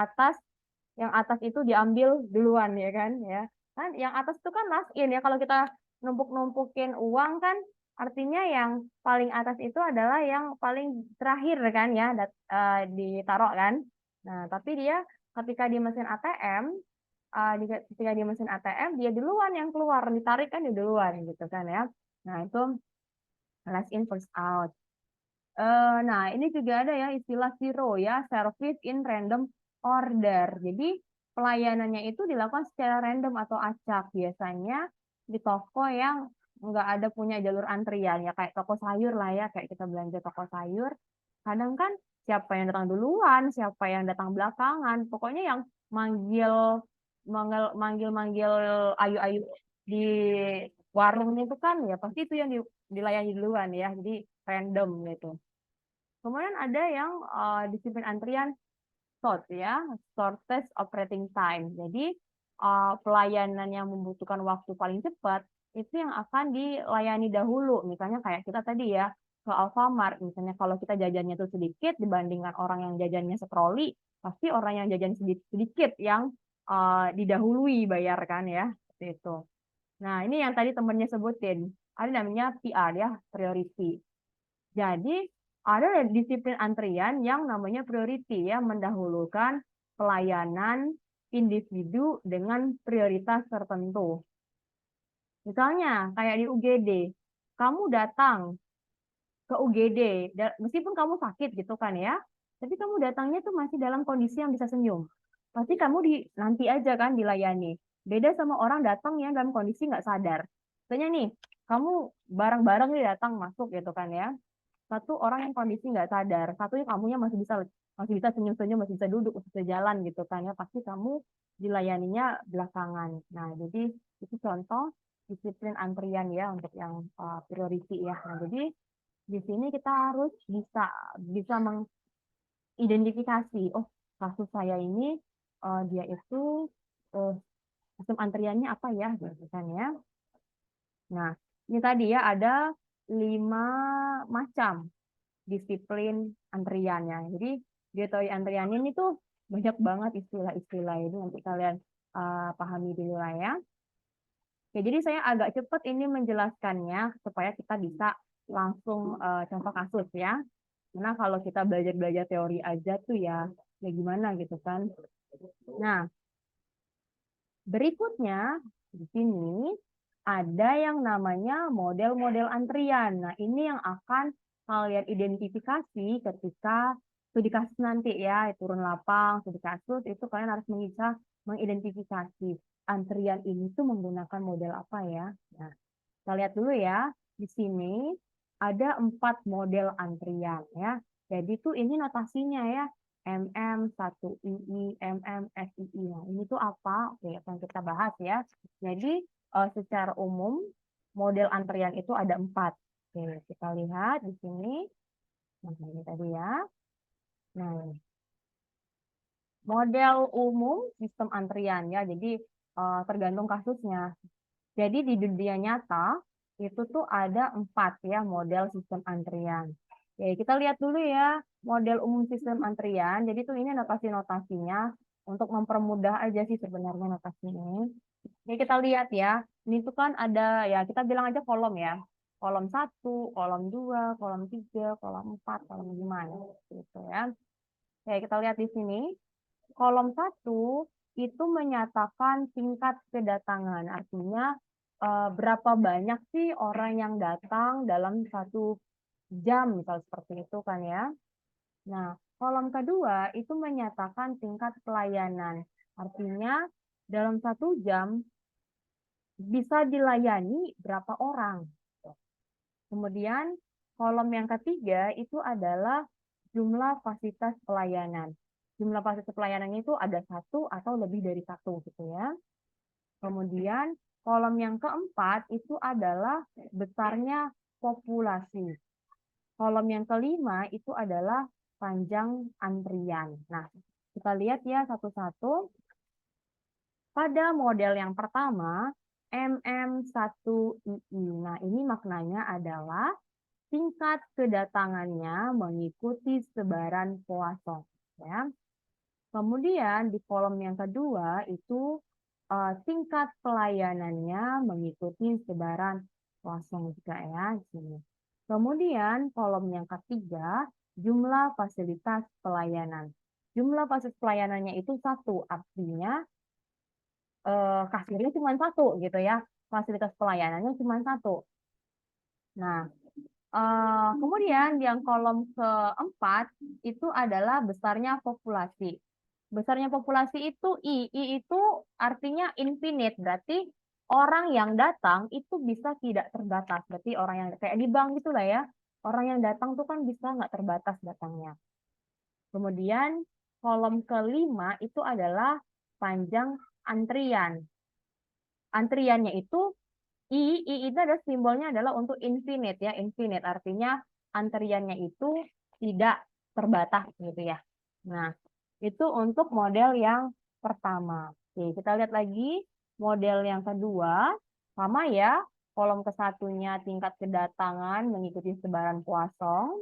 atas itu diambil duluan ya kan ya. Kan yang atas itu kan last in ya. Kalau kita numpuk-numpukin uang kan artinya yang paling atas itu adalah yang paling terakhir kan ya, ditaruh kan. Nah, tapi dia ketika di mesin ATM, ketika di mesin ATM dia duluan yang keluar, ditarik kan dia duluan gitu kan ya. Nah, itu last in first out. Nah, ini juga ada ya istilah zero ya, service in random order. Jadi pelayanannya itu dilakukan secara random atau acak. Biasanya di toko yang nggak ada punya jalur antrian ya, kayak toko sayur lah ya, kayak kita belanja toko sayur. Kadang kan siapa yang datang duluan, siapa yang datang belakangan, pokoknya yang manggil manggil manggil ayu-ayu di warung itu kan ya pasti itu yang dilayani duluan ya, jadi random gitu. Kemudian ada yang disiplin antrian SOT ya, shortest operating time. Jadi pelayanan yang membutuhkan waktu paling cepat itu yang akan dilayani dahulu. Misalnya kayak kita tadi ya ke Alfamart, misalnya kalau kita jajannya tuh sedikit dibandingkan orang yang jajannya setroli, pasti orang yang jajan sedikit yang didahului bayar kan ya, seperti itu. Nah, ini yang tadi temennya sebutin, ada namanya PR ya, priority. Jadi ada disiplin antrian yang namanya priority ya, mendahulukan pelayanan individu dengan prioritas tertentu. Misalnya kayak di UGD, kamu datang ke UGD, meskipun kamu sakit gitu kan ya, tapi kamu datangnya tuh masih dalam kondisi yang bisa senyum. Pasti kamu nanti aja kan dilayani. Beda sama orang datang yang dalam kondisi nggak sadar. Misalnya nih, kamu bareng-bareng nih datang masuk gitu kan ya, satu orang yang kondisi nggak sadar, satunya kamunya masih bisa senyum-senyum, masih bisa duduk, masih bisa jalan gitu kan ya, pasti kamu dilayaninya belakangan. Nah, jadi Itu contoh disiplin antrian ya untuk yang priority ya. Nah, jadi di sini kita harus bisa mengidentifikasi, oh kasus saya ini dia itu sistem antriannya apa ya, gitu kan ya. Nah, ini tadi ya ada 5 macam disiplin antriannya. Jadi di teori antrian ini tuh banyak banget istilah-istilah ini, nanti kalian pahami dulu lah ya. Oke, jadi saya agak cepat ini menjelaskannya supaya kita bisa langsung contoh kasus ya. Karena kalau kita belajar teori aja tuh ya gimana gitu kan. Nah, berikutnya di sini ada yang namanya model-model antrian. Nah, ini yang akan kalian identifikasi ketika studi kasus nanti ya, turun lapang, studi kasus, itu kalian harus bisa mengidentifikasi antrian ini tuh menggunakan model apa ya. Nah, kita lihat dulu ya, di sini ada 4 model antrian ya. Jadi tuh ini notasinya ya, MM1II, SII. Nah, ini tuh apa? Oke, akan kita bahas ya. Jadi secara umum model antrian itu ada 4. Oke, kita lihat di sini. Nah, ini tadi ya. Nah, model umum sistem antrian ya. Jadi tergantung kasusnya. Jadi di dunia nyata itu tuh ada 4 ya model sistem antrian. Oke, kita lihat dulu ya model umum sistem antrian. Jadi tuh ini notasi-notasinya untuk mempermudah aja sih sebenarnya notasi ini. Ini kita lihat ya. Ini tuh kan ada ya, kita bilang aja kolom ya. Kolom 1, kolom 2, kolom 3, kolom 4, kolom 5 ya. Gitu ya. Oke, kita lihat di sini. Kolom 1 itu menyatakan tingkat kedatangan. Artinya berapa banyak sih orang yang datang dalam 1 jam, misal seperti itu kan ya. Nah, kolom kedua itu menyatakan tingkat pelayanan. Artinya dalam 1 jam bisa dilayani berapa orang. Kemudian kolom yang ketiga itu adalah jumlah fasilitas pelayanan. Jumlah fasilitas pelayanan itu ada 1 atau lebih dari 1 gitu ya. Kemudian kolom yang keempat itu adalah besarnya populasi. Kolom yang kelima itu adalah panjang antrian. Nah, kita lihat ya satu-satu. Pada model yang pertama, MM1II. Nah, ini maknanya adalah tingkat kedatangannya mengikuti sebaran poason. Ya. Kemudian di kolom yang kedua itu tingkat pelayanannya mengikuti sebaran poason juga ya di sini. Kemudian kolom yang ketiga jumlah fasilitas pelayanan. Jumlah fasilitas pelayanannya itu 1, artinya kasirnya cuma 1 gitu ya. Fasilitas pelayanannya cuma 1. Nah, kemudian yang kolom keempat itu adalah besarnya populasi. Besarnya populasi itu I itu artinya infinite, berarti orang yang datang itu bisa tidak terbatas. Berarti orang yang kayak di bank gitu lah ya. Orang yang datang tuh kan bisa nggak terbatas datangnya. Kemudian kolom kelima itu adalah panjang antrian. Antriannya itu I itu ada simbolnya adalah untuk infinite ya, infinite artinya antriannya itu tidak terbatas gitu ya. Nah, itu untuk model yang pertama. Oke, kita lihat lagi model yang kedua, sama ya, kolom ke-1-nya tingkat kedatangan mengikuti sebaran Poisson.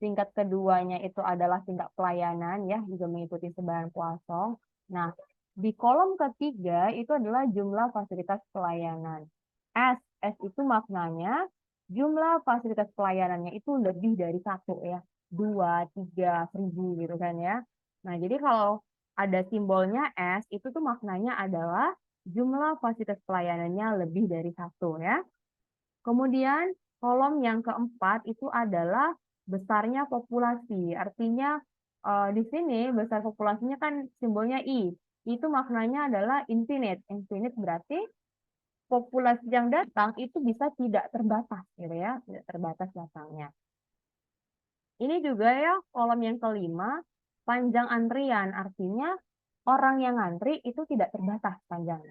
Tingkat keduanya itu adalah tingkat pelayanan ya, juga mengikuti sebaran Poisson. Nah, di kolom ketiga itu adalah jumlah fasilitas pelayanan. S itu maknanya jumlah fasilitas pelayanannya itu lebih dari 1 ya, 2, 3, 1000 gitu kan ya. Nah, jadi kalau ada simbolnya S itu tuh maknanya adalah jumlah fasilitas pelayanannya lebih dari 1 ya. Kemudian kolom yang keempat itu adalah besarnya populasi. Artinya di sini besar populasinya kan simbolnya I. Itu maknanya adalah infinite. Infinite berarti populasi yang datang itu bisa tidak terbatas gitu ya, tidak terbatas datangnya. Ini juga ya kolom yang kelima, panjang antrian, artinya orang yang ngantri itu tidak terbatas panjangnya.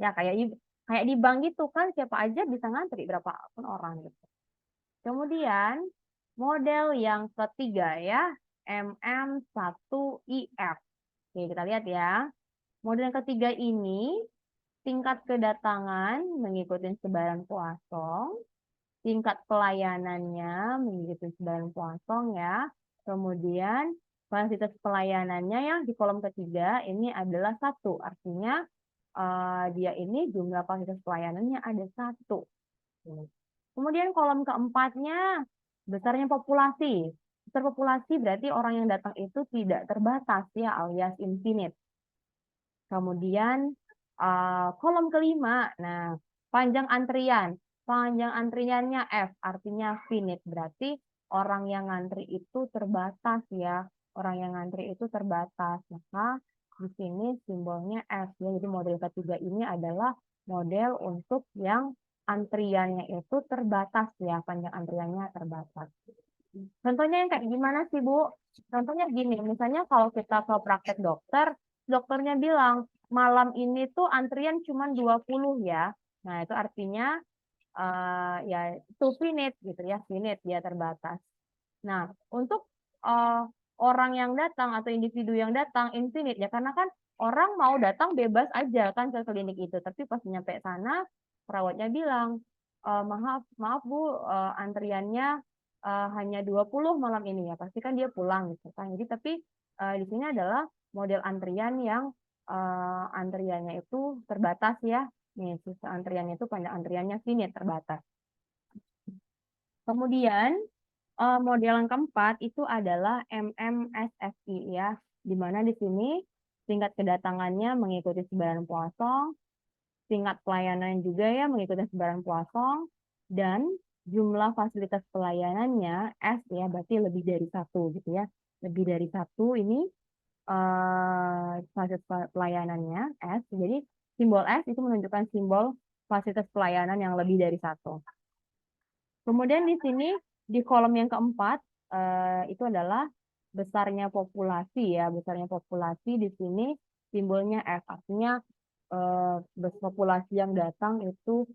Ya kayak Kayak di bank gitu kan, siapa aja bisa ngantri, berapapun orang gitu. Kemudian model yang ketiga ya, MM1IF. Oke, kita lihat ya. Model yang ketiga ini tingkat kedatangan mengikuti sebaran Poisson, tingkat pelayanannya mengikuti sebaran Poisson ya. Kemudian fasilitas pelayanannya yang di kolom ketiga ini adalah 1. Artinya dia ini jumlah fasilitas pelayanannya ada 1. Kemudian kolom keempatnya besarnya populasi. Besar populasi berarti orang yang datang itu tidak terbatas ya, alias infinite. Kemudian kolom kelima, nah panjang antrian. Panjang antriannya F, artinya finite. Berarti orang yang ngantri itu terbatas ya. Orang yang ngantri itu terbatas. Maka di sini simbolnya F ya. Jadi model ketiga ini adalah model untuk yang antriannya itu terbatas ya. Panjang antriannya terbatas. Contohnya yang kayak gimana sih, Bu? Contohnya gini, misalnya kalau kita ke praktek dokter, dokternya bilang, malam ini tuh antrian cuma 20 ya. Nah, itu artinya ya itu finite gitu ya, finite dia terbatas. Nah, untuk orang yang datang atau individu yang datang infinite ya, karena kan orang mau datang bebas aja kan ke klinik itu, tapi pas nyampe sana perawatnya bilang, maaf Bu, antriannya hanya 20 malam ini ya, pasti kan dia pulang gitu kan. Jadi tapi di sini adalah model antrian yang antriannya itu terbatas ya. Nih, sisa antriannya itu panjang antriannya finite terbatas. Kemudian model yang keempat itu adalah MMSFI ya, di mana di sini tingkat kedatangannya mengikuti sebaran Poisson, tingkat pelayanan juga ya mengikuti sebaran Poisson, dan jumlah fasilitas pelayanannya S ya, berarti lebih dari 1 gitu ya, lebih dari 1 ini fasilitas pelayanannya S. Jadi simbol S itu menunjukkan simbol fasilitas pelayanan yang lebih dari 1. Kemudian di sini di kolom yang keempat itu adalah besarnya populasi ya, besarnya populasi di sini simbolnya F, artinya populasi yang datang itu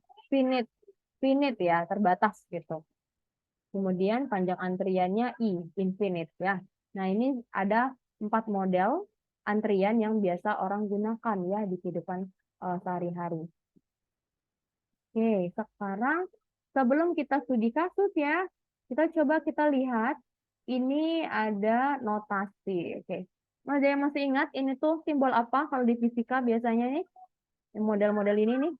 finite ya, terbatas gitu. Kemudian panjang antriannya I, infinite ya. Nah, ini ada 4 model antrian yang biasa orang gunakan ya di kehidupan sehari-hari. Oke, sekarang sebelum kita studi kasus ya, kita lihat ini ada notasi. Oke. Ada yang masih ingat ini tuh simbol apa kalau di fisika biasanya nih? Model-model ini nih.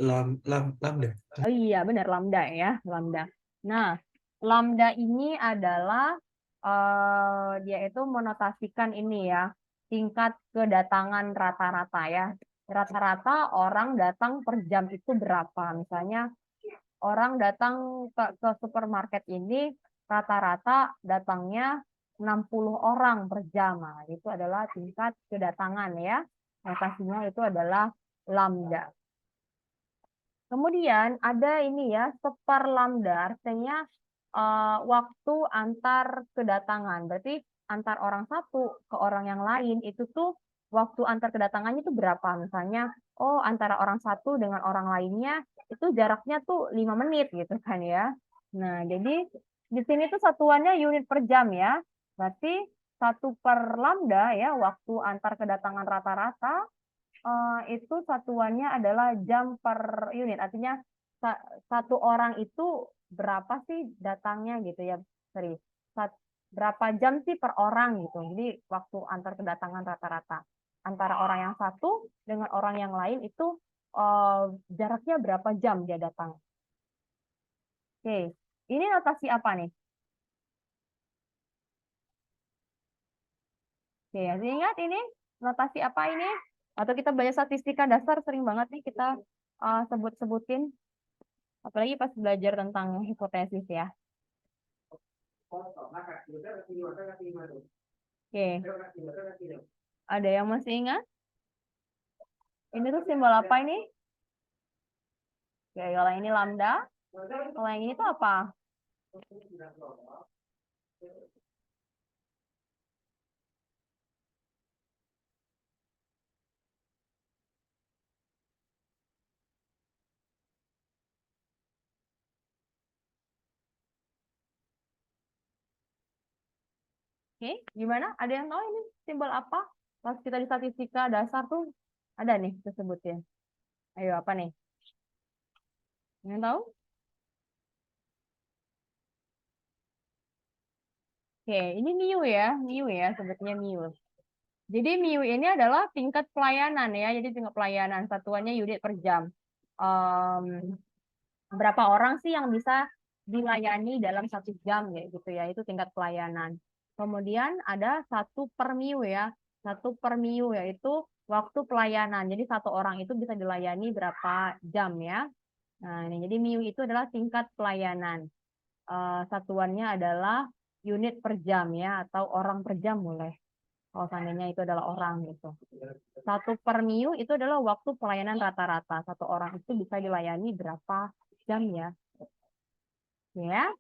Lambda. Oh iya, benar lambda ya, lambda. Nah, lambda ini adalah dia itu menotasikan ini ya, tingkat kedatangan rata-rata ya. Rata-rata orang datang per jam itu berapa? Misalnya orang datang ke supermarket ini rata-rata datangnya 60 orang per jam. Nah, itu adalah tingkat kedatangan ya. Notasinya itu adalah lambda. Kemudian ada ini ya, separ lambda, artinya waktu antar kedatangan. Berarti antar orang satu ke orang yang lain itu tuh waktu antar kedatangannya itu berapa? Misalnya, oh antara orang satu dengan orang lainnya itu jaraknya tuh 5 menit gitu kan ya. Nah, jadi di sini tuh satuannya unit per jam ya. Berarti 1 per lambda ya, waktu antar kedatangan rata-rata itu satuannya adalah jam per unit. Artinya satu orang itu berapa sih datangnya gitu ya. Sorry. Berapa jam sih per orang gitu. Jadi waktu antar kedatangan rata-rata. Antara orang yang satu dengan orang yang lain itu jaraknya berapa jam dia datang. Oke. Ini notasi apa nih? Oke, ingat ini notasi apa ini? Atau kita belajar statistika dasar sering banget nih kita sebut-sebutin. Apalagi pas belajar tentang hipotesis ya. Oke. Ada yang masih ingat? Ini tuh simbol apa ini? Oke, kalau ini lambda. Kalau yang ini tuh apa? Oke, gimana? Ada yang tahu ini simbol apa? Pas kita di statistika dasar tuh ada nih disebutnya. Ayo, apa nih? Yang tahu? Oke, ini MIU ya, MIU ya, sebetulnya MIU. Jadi MIU ini adalah tingkat pelayanan ya, jadi tingkat pelayanan satuannya unit per jam. Berapa orang sih yang bisa dilayani dalam 1 jam ya gitu ya, itu tingkat pelayanan. Kemudian ada 1 per MIU ya, 1 per MIU yaitu waktu pelayanan. Jadi 1 orang itu bisa dilayani berapa jam ya. Nah, ini jadi MIU itu adalah tingkat pelayanan. Satuannya adalah unit per jam ya, atau orang per jam boleh. Kalau seandainya itu adalah orang gitu. 1 per MIU itu adalah waktu pelayanan rata-rata. 1 orang itu bisa dilayani berapa jam ya. Ya.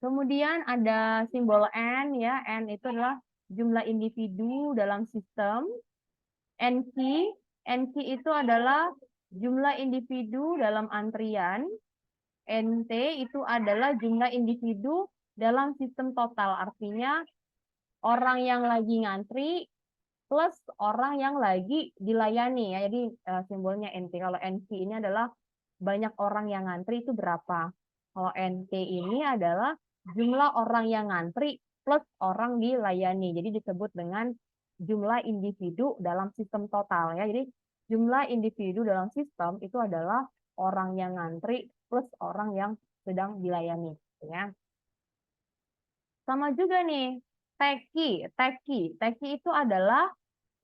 Kemudian ada simbol N ya. N itu adalah jumlah individu dalam sistem. NQ, NQ itu adalah jumlah individu dalam antrian. NT itu adalah jumlah individu dalam sistem total. Artinya orang yang lagi ngantri plus orang yang lagi dilayani ya. Jadi simbolnya NT. Kalau NQ ini adalah banyak orang yang ngantri itu berapa. Kalau NT ini adalah jumlah orang yang ngantri plus orang dilayani. Jadi disebut dengan jumlah individu dalam sistem total ya. Jadi jumlah individu dalam sistem itu adalah orang yang ngantri plus orang yang sedang dilayani ya. Sama juga nih, teki. Teki itu adalah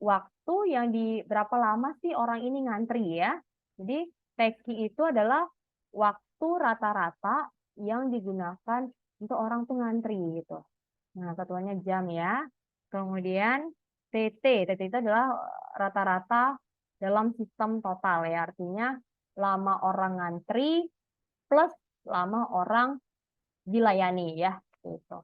waktu yang di berapa lama sih orang ini ngantri ya. Jadi teki itu adalah waktu rata-rata yang digunakan untuk orang tuh ngantri gitu. Nah, satuannya jam ya. Kemudian TT itu adalah rata-rata dalam sistem total ya. Artinya lama orang ngantri plus lama orang dilayani ya. Gitu.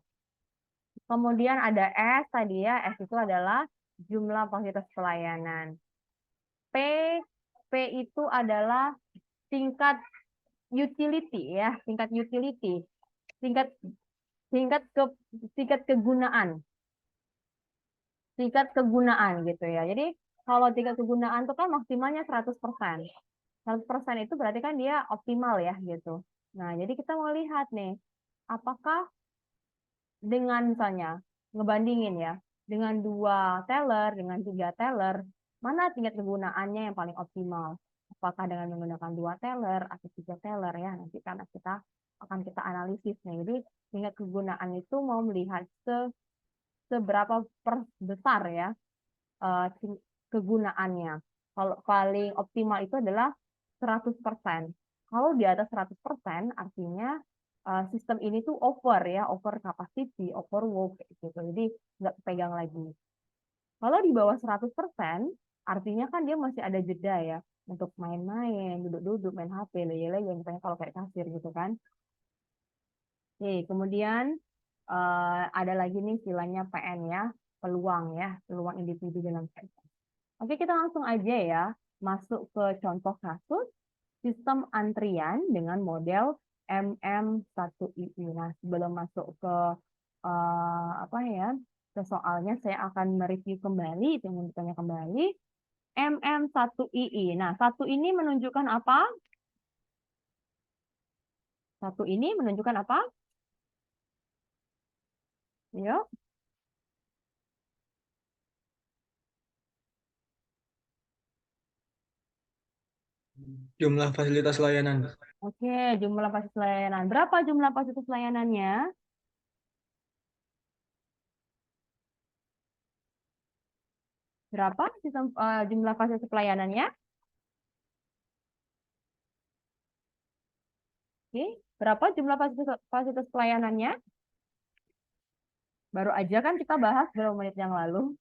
Kemudian ada S tadi ya. S itu adalah jumlah fasilitas pelayanan. P itu adalah tingkat utility ya, tingkat utility. Tingkat kegunaan. Tingkat kegunaan gitu ya. Jadi kalau tingkat kegunaan itu kan maksimalnya 100%. 100% itu berarti kan dia optimal ya gitu. Nah, jadi kita mau lihat nih, apakah dengan misalnya ngebandingin ya, dengan 2 teller, dengan 3 teller, mana tingkat kegunaannya yang paling optimal? Apakah dengan menggunakan 2 teller atau 3 teller ya? Nanti karena kita analisis nih. Jadi tingkat kegunaan itu mau melihat seberapa besar ya kegunaannya. Kalau paling optimal itu adalah 100%. Kalau di atas 100% artinya sistem ini tuh over ya, over capacity, overwork gitu. Jadi nggak pegang lagi. Kalau di bawah 100%, artinya kan dia masih ada jeda ya untuk main-main, duduk-duduk, main HP, leye-leye, misalnya kalau kayak kasir gitu kan. Oke, kemudian ada lagi nih istilahnya PN ya, peluang individu dalam sistem. Oke, kita langsung aja ya masuk ke contoh kasus sistem antrian dengan model MM1II. Nah, sebelum masuk ke ke soalnya, saya akan mereview kembali, ingin bertanya kembali MM1II. Nah, 1 ini menunjukkan apa? 1 ini menunjukkan apa? Yuk. Jumlah fasilitas layanan. Oke, jumlah fasilitas layanan. Berapa jumlah fasilitas layanannya? Berapa jumlah fasilitas pelayanannya? Oke, berapa jumlah fasilitas pelayanannya? Baru aja kan kita bahas beberapa menit yang lalu.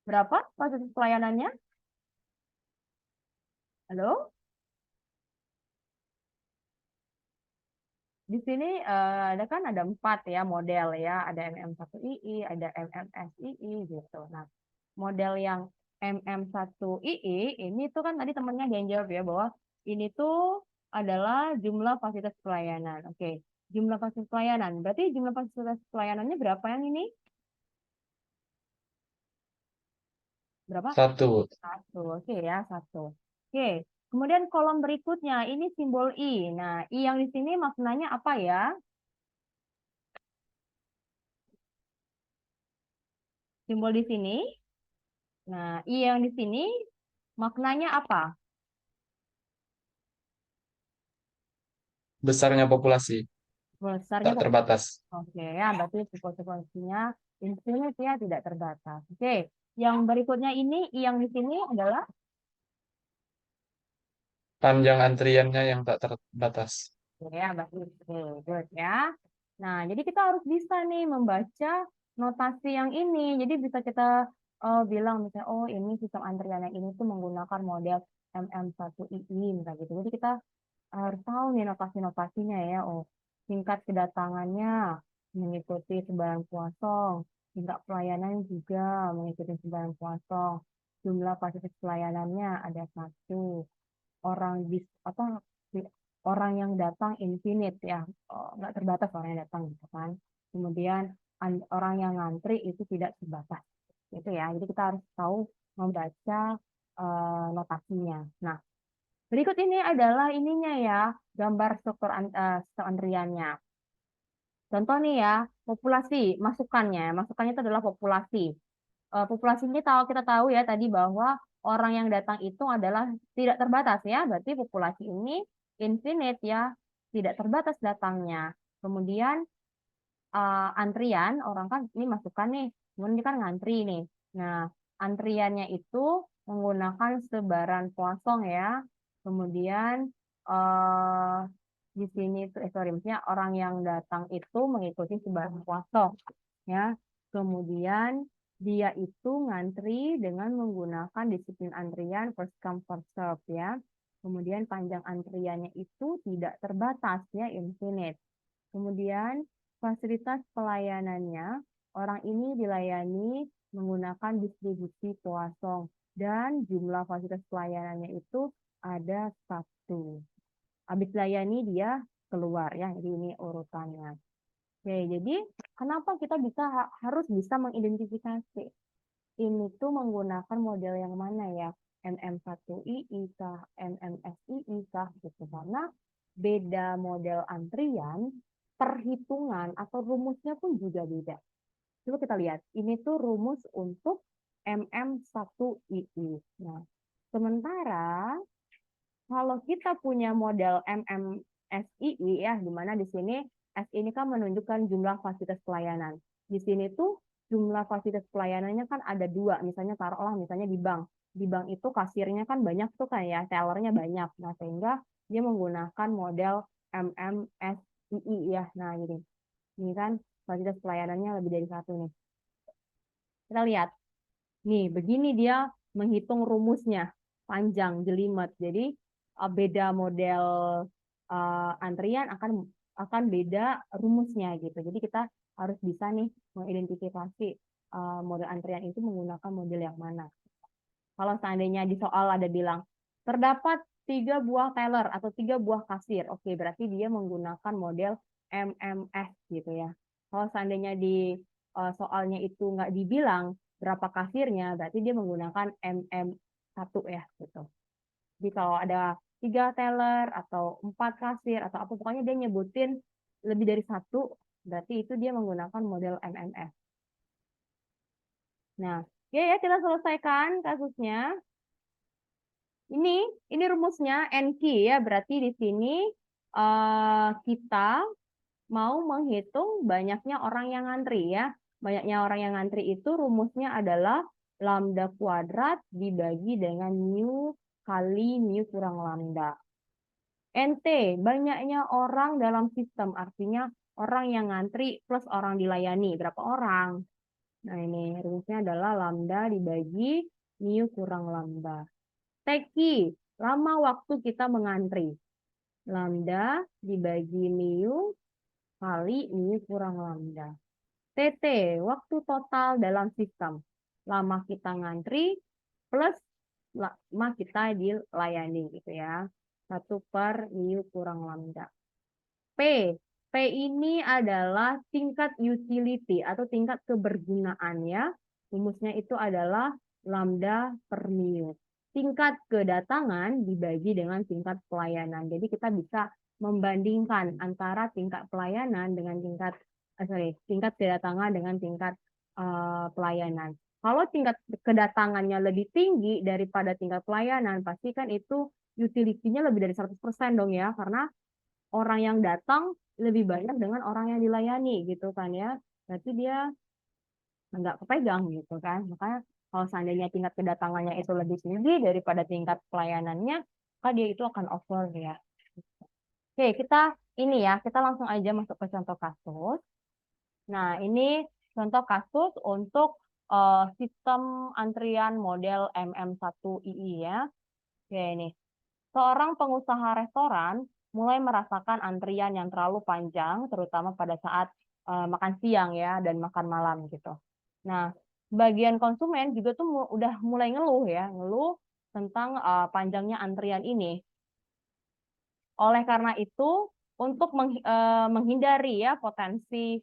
Berapa fasilitas pelayanannya? Halo? Di sini ada 4 ya model ya, ada MM1II, ada MMSII gitu. Nah, model yang MM1II ini tuh kan tadi temannya yang jawab ya bahwa ini tuh adalah jumlah fasilitas pelayanan. Oke, jumlah fasilitas pelayanan. Berarti jumlah fasilitas pelayanannya berapa yang ini? Berapa? 1. 1. Oke ya, 1. Oke. Kemudian kolom berikutnya, ini simbol I. Nah, I yang di sini maknanya apa ya? Simbol di sini. Nah, I yang di sini maknanya apa? Besarnya populasi, Besarnya tak terbatas. Oke ya, berarti populasinya infinite ya, tidak terbatas. Oke, yang berikutnya ini yang di sini adalah Panjang antriannya yang tak terbatas. ya, berarti good ya. Nah, jadi kita harus bisa nih membaca notasi yang ini. Jadi bisa kita bilang misalnya, oh ini sistem antrian yang ini tuh menggunakan model MM1II misalnya gitu. Jadi kita harus tahu nih notasi-notasinya ya. Oh, tingkat kedatangannya mengikuti sebaran kosong, tingkat pelayanan juga mengikuti sebaran kosong, jumlah fasilitas pelayanannya ada 1, orang orang yang datang infinite ya, nggak terbatas orang yang datang gitu kan. Kemudian orang yang ngantri itu tidak terbatas gitu ya. Jadi kita harus tahu membaca notasinya. Nah, berikut ini adalah ininya ya, gambar struktur sistem antriannya. Contoh nih ya, populasi, masukannya. Masukannya itu adalah populasi. Populasi ini kita tahu ya tadi bahwa orang yang datang itu adalah tidak terbatas ya. Berarti populasi ini infinite ya, tidak terbatas datangnya. Kemudian antrian, orang kan ini masukan nih, kemudian ini kan ngantri nih. Nah, antriannya itu menggunakan sebaran kosong ya. Kemudian di sini itu maksudnya orang yang datang itu mengikuti sebaran kosong ya. Kemudian dia itu ngantri dengan menggunakan disiplin antrian first come first serve ya. Kemudian panjang antriannya itu tidak terbatas ya, infinite. Kemudian fasilitas pelayanannya, orang ini dilayani menggunakan distribusi kosong dan jumlah fasilitas pelayanannya itu ada 1. Habis layani dia keluar ya, jadi ini urutannya. Oke, jadi kenapa kita harus bisa mengidentifikasi ini tuh menggunakan model yang mana ya? MM1II kah, MMSII kah gitu. Karena beda model antrian, perhitungan atau rumusnya pun juga beda. Coba kita lihat, ini tuh rumus untuk MM1II. Nah, sementara kalau kita punya model MMSII ya, di mana di sini S ini kan menunjukkan jumlah fasilitas pelayanan. Di sini tuh jumlah fasilitas pelayanannya kan ada 2, misalnya taruhlah misalnya di bank. Di bank itu kasirnya kan banyak tuh kan ya, tellernya banyak. Nah, sehingga dia menggunakan model MMSII ya. Nah, ini kan fasilitas pelayanannya lebih dari 1 nih. Kita lihat. Nih, begini dia menghitung rumusnya. Panjang, jelimet. Jadi beda model antrian akan beda rumusnya gitu. Jadi kita harus bisa nih mengidentifikasi model antrian itu menggunakan model yang mana. Kalau seandainya di soal ada bilang terdapat 3 buah teller atau 3 buah kasir, oke berarti dia menggunakan model MMS gitu ya. Kalau seandainya di soalnya itu nggak dibilang berapa kasirnya, berarti dia menggunakan MM1 ya gitu. Jadi kalau ada 3 teller atau 4 kasir atau apa, pokoknya dia nyebutin lebih dari 1, berarti itu dia menggunakan model MMS. Nah, ya kita selesaikan kasusnya. Ini rumusnya NQ ya, berarti di sini kita mau menghitung banyaknya orang yang ngantri ya. Banyaknya orang yang ngantri itu rumusnya adalah lambda kuadrat dibagi dengan mu kali mu kurang lambda. NT, banyaknya orang dalam sistem, artinya orang yang ngantri plus orang dilayani. Berapa orang? Nah ini rumusnya adalah lambda dibagi mu kurang lambda. TQ, lama waktu kita mengantri. Lambda dibagi mu kali mu kurang lambda. TT, waktu total dalam sistem. Lama kita ngantri plus lama kita dilayani gitu ya. 1/mu kurang lambda. P, P ini adalah tingkat utility atau tingkat kebergunaannya. Rumusnya itu adalah lambda per minute. Tingkat kedatangan dibagi dengan tingkat pelayanan. Jadi kita bisa membandingkan antara tingkat pelayanan dengan tingkat kedatangan dengan tingkat pelayanan. Kalau tingkat kedatangannya lebih tinggi daripada tingkat pelayanan, pasti kan itu utility-nya lebih dari 100% dong ya, karena orang yang datang lebih banyak dengan orang yang dilayani gitu kan ya. Berarti dia nggak kepegang gitu kan. Makanya kalau seandainya tingkat kedatangannya itu lebih tinggi daripada tingkat pelayanannya, maka dia itu akan over ya. Oke, kita langsung aja masuk ke contoh kasus. Nah, ini contoh kasus untuk sistem antrian model MM1II ya. Oke, ini. Seorang pengusaha restoran mulai merasakan antrian yang terlalu panjang, terutama pada saat makan siang ya dan makan malam gitu. Nah, bagian konsumen juga tuh udah mulai ngeluh tentang panjangnya antrian ini. Oleh karena itu, untuk menghindari ya potensi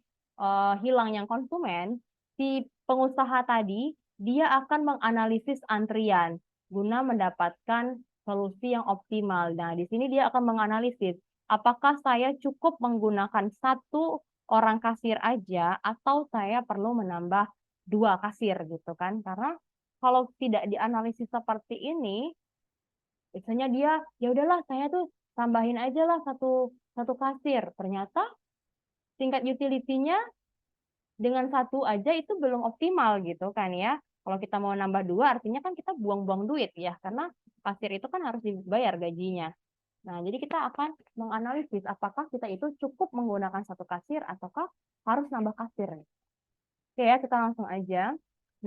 hilangnya konsumen, si pengusaha tadi dia akan menganalisis antrian guna mendapatkan solusi yang optimal. Nah, di sini dia akan menganalisis apakah saya cukup menggunakan satu orang kasir aja atau saya perlu menambah 2 kasir gitu kan. Karena kalau tidak dianalisis seperti ini, biasanya dia ya udahlah saya tuh tambahin aja lah satu kasir. Ternyata tingkat utility-nya dengan satu aja itu belum optimal gitu kan ya. Kalau kita mau nambah 2 artinya kan kita buang-buang duit ya, karena kasir itu kan harus dibayar gajinya. Nah, jadi kita akan menganalisis apakah kita itu cukup menggunakan satu kasir ataukah harus nambah kasir. Oke ya, kita langsung aja.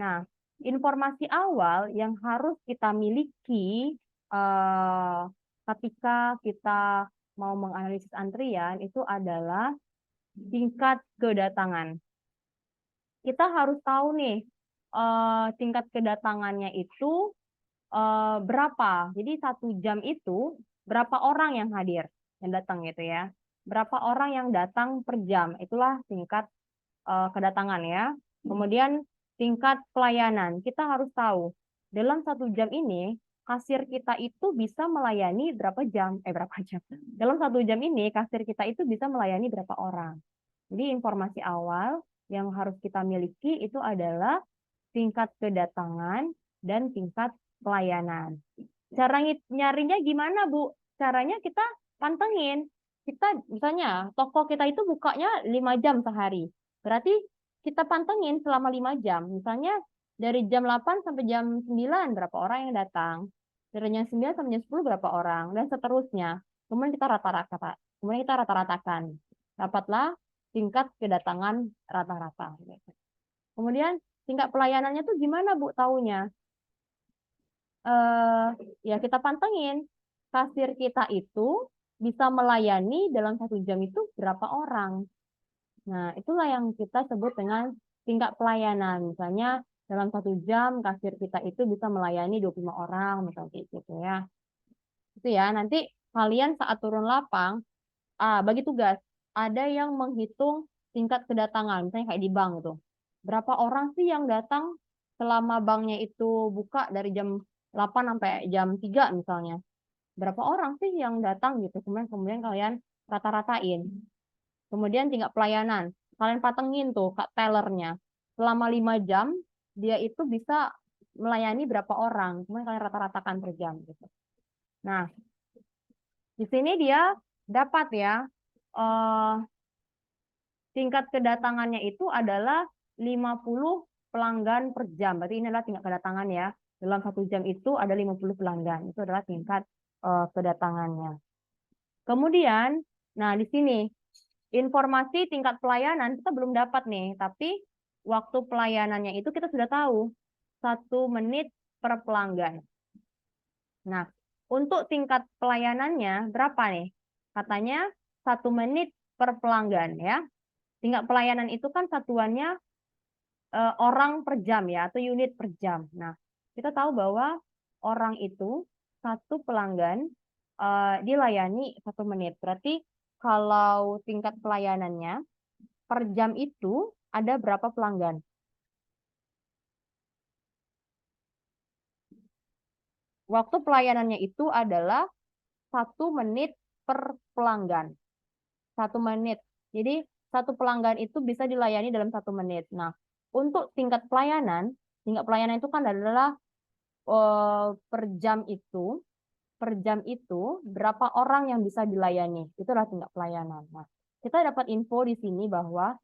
Nah, informasi awal yang harus kita miliki ketika kita mau menganalisis antrian itu adalah tingkat kedatangan. Kita harus tahu nih tingkat kedatangannya itu berapa. Jadi 1 jam itu berapa orang yang hadir, yang datang gitu ya. Berapa orang yang datang per jam, itulah tingkat kedatangan ya. Kemudian tingkat pelayanan, kita harus tahu dalam 1 jam ini kasir kita itu bisa melayani berapa jam. Dalam 1 jam ini kasir kita itu bisa melayani berapa orang. Jadi informasi awal yang harus kita miliki itu adalah tingkat kedatangan dan tingkat pelayanan. Cara nyarinya gimana, Bu? Caranya kita pantengin. Kita misalnya toko kita itu bukanya 5 jam sehari. Berarti kita pantengin selama 5 jam. Misalnya dari jam 8 sampai jam 9 berapa orang yang datang. Dari jam 9 sampai jam 10 berapa orang dan seterusnya. Kemudian kita rata-ratakan. Dapatlah tingkat kedatangan rata-rata. Kemudian tingkat pelayanannya tuh gimana, Bu, taunya? Ya kita pantengin. Kasir kita itu bisa melayani dalam 1 jam itu berapa orang. Nah, itulah yang kita sebut dengan tingkat pelayanan. Misalnya dalam 1 jam kasir kita itu bisa melayani 25 orang, misalnya gitu ya. Itu ya, nanti kalian saat turun lapang, bagi tugas, ada yang menghitung tingkat kedatangan, misalnya kayak di bank itu. Berapa orang sih yang datang selama banknya itu buka dari jam 8 sampai jam 3 misalnya. Berapa orang sih yang datang gitu. Kemudian kalian rata-ratain. Kemudian tingkat pelayanan. Kalian patengin tuh kak tellernya. Selama 5 jam dia itu bisa melayani berapa orang. Kemudian kalian rata-ratakan per jam gitu. Nah, di sini dia dapat ya tingkat kedatangannya itu adalah 50 pelanggan per jam. Berarti ini adalah tingkat kedatangan ya. Dalam 1 jam itu ada 50 pelanggan. Itu adalah tingkat kedatangannya. Kemudian, nah di sini informasi tingkat pelayanan kita belum dapat nih. Tapi waktu pelayanannya itu kita sudah tahu. 1 menit per pelanggan. Nah, untuk tingkat pelayanannya berapa nih? Katanya 1 menit per pelanggan ya. Tingkat pelayanan itu kan satuannya orang per jam ya, atau unit per jam. Nah, kita tahu bahwa orang itu 1 pelanggan dilayani 1 menit. Berarti kalau tingkat pelayanannya per jam itu ada berapa pelanggan? waktu pelayanannya itu adalah 1 menit per pelanggan. 1 menit. Jadi 1 pelanggan itu bisa dilayani dalam 1 menit. Nah, untuk tingkat pelayanan itu kan adalah per jam itu berapa orang yang bisa dilayani. Itulah tingkat pelayanan. Nah, kita dapat info di sini bahwa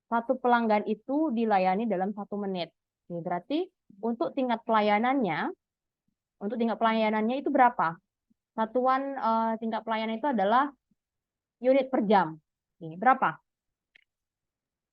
1 pelanggan itu dilayani dalam 1 menit. Oke, berarti untuk tingkat pelayanannya itu berapa? Satuan tingkat pelayanan itu adalah unit per jam. Oke, berapa?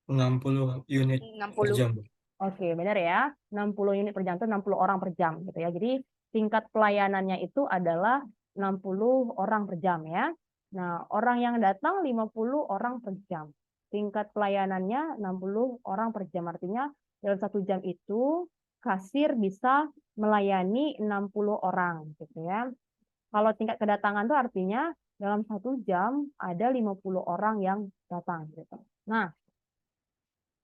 60 unit per 60. jam. Oke, benar ya. 60 unit per jam itu 60 orang per jam gitu ya. Jadi tingkat pelayanannya itu adalah 60 orang per jam ya. Nah, orang yang datang 50 orang per jam. Tingkat pelayanannya 60 orang per jam. Artinya dalam 1 jam itu kasir bisa melayani 60 orang gitu ya. Kalau tingkat kedatangan itu artinya dalam 1 jam ada 50 orang yang datang gitu. Nah,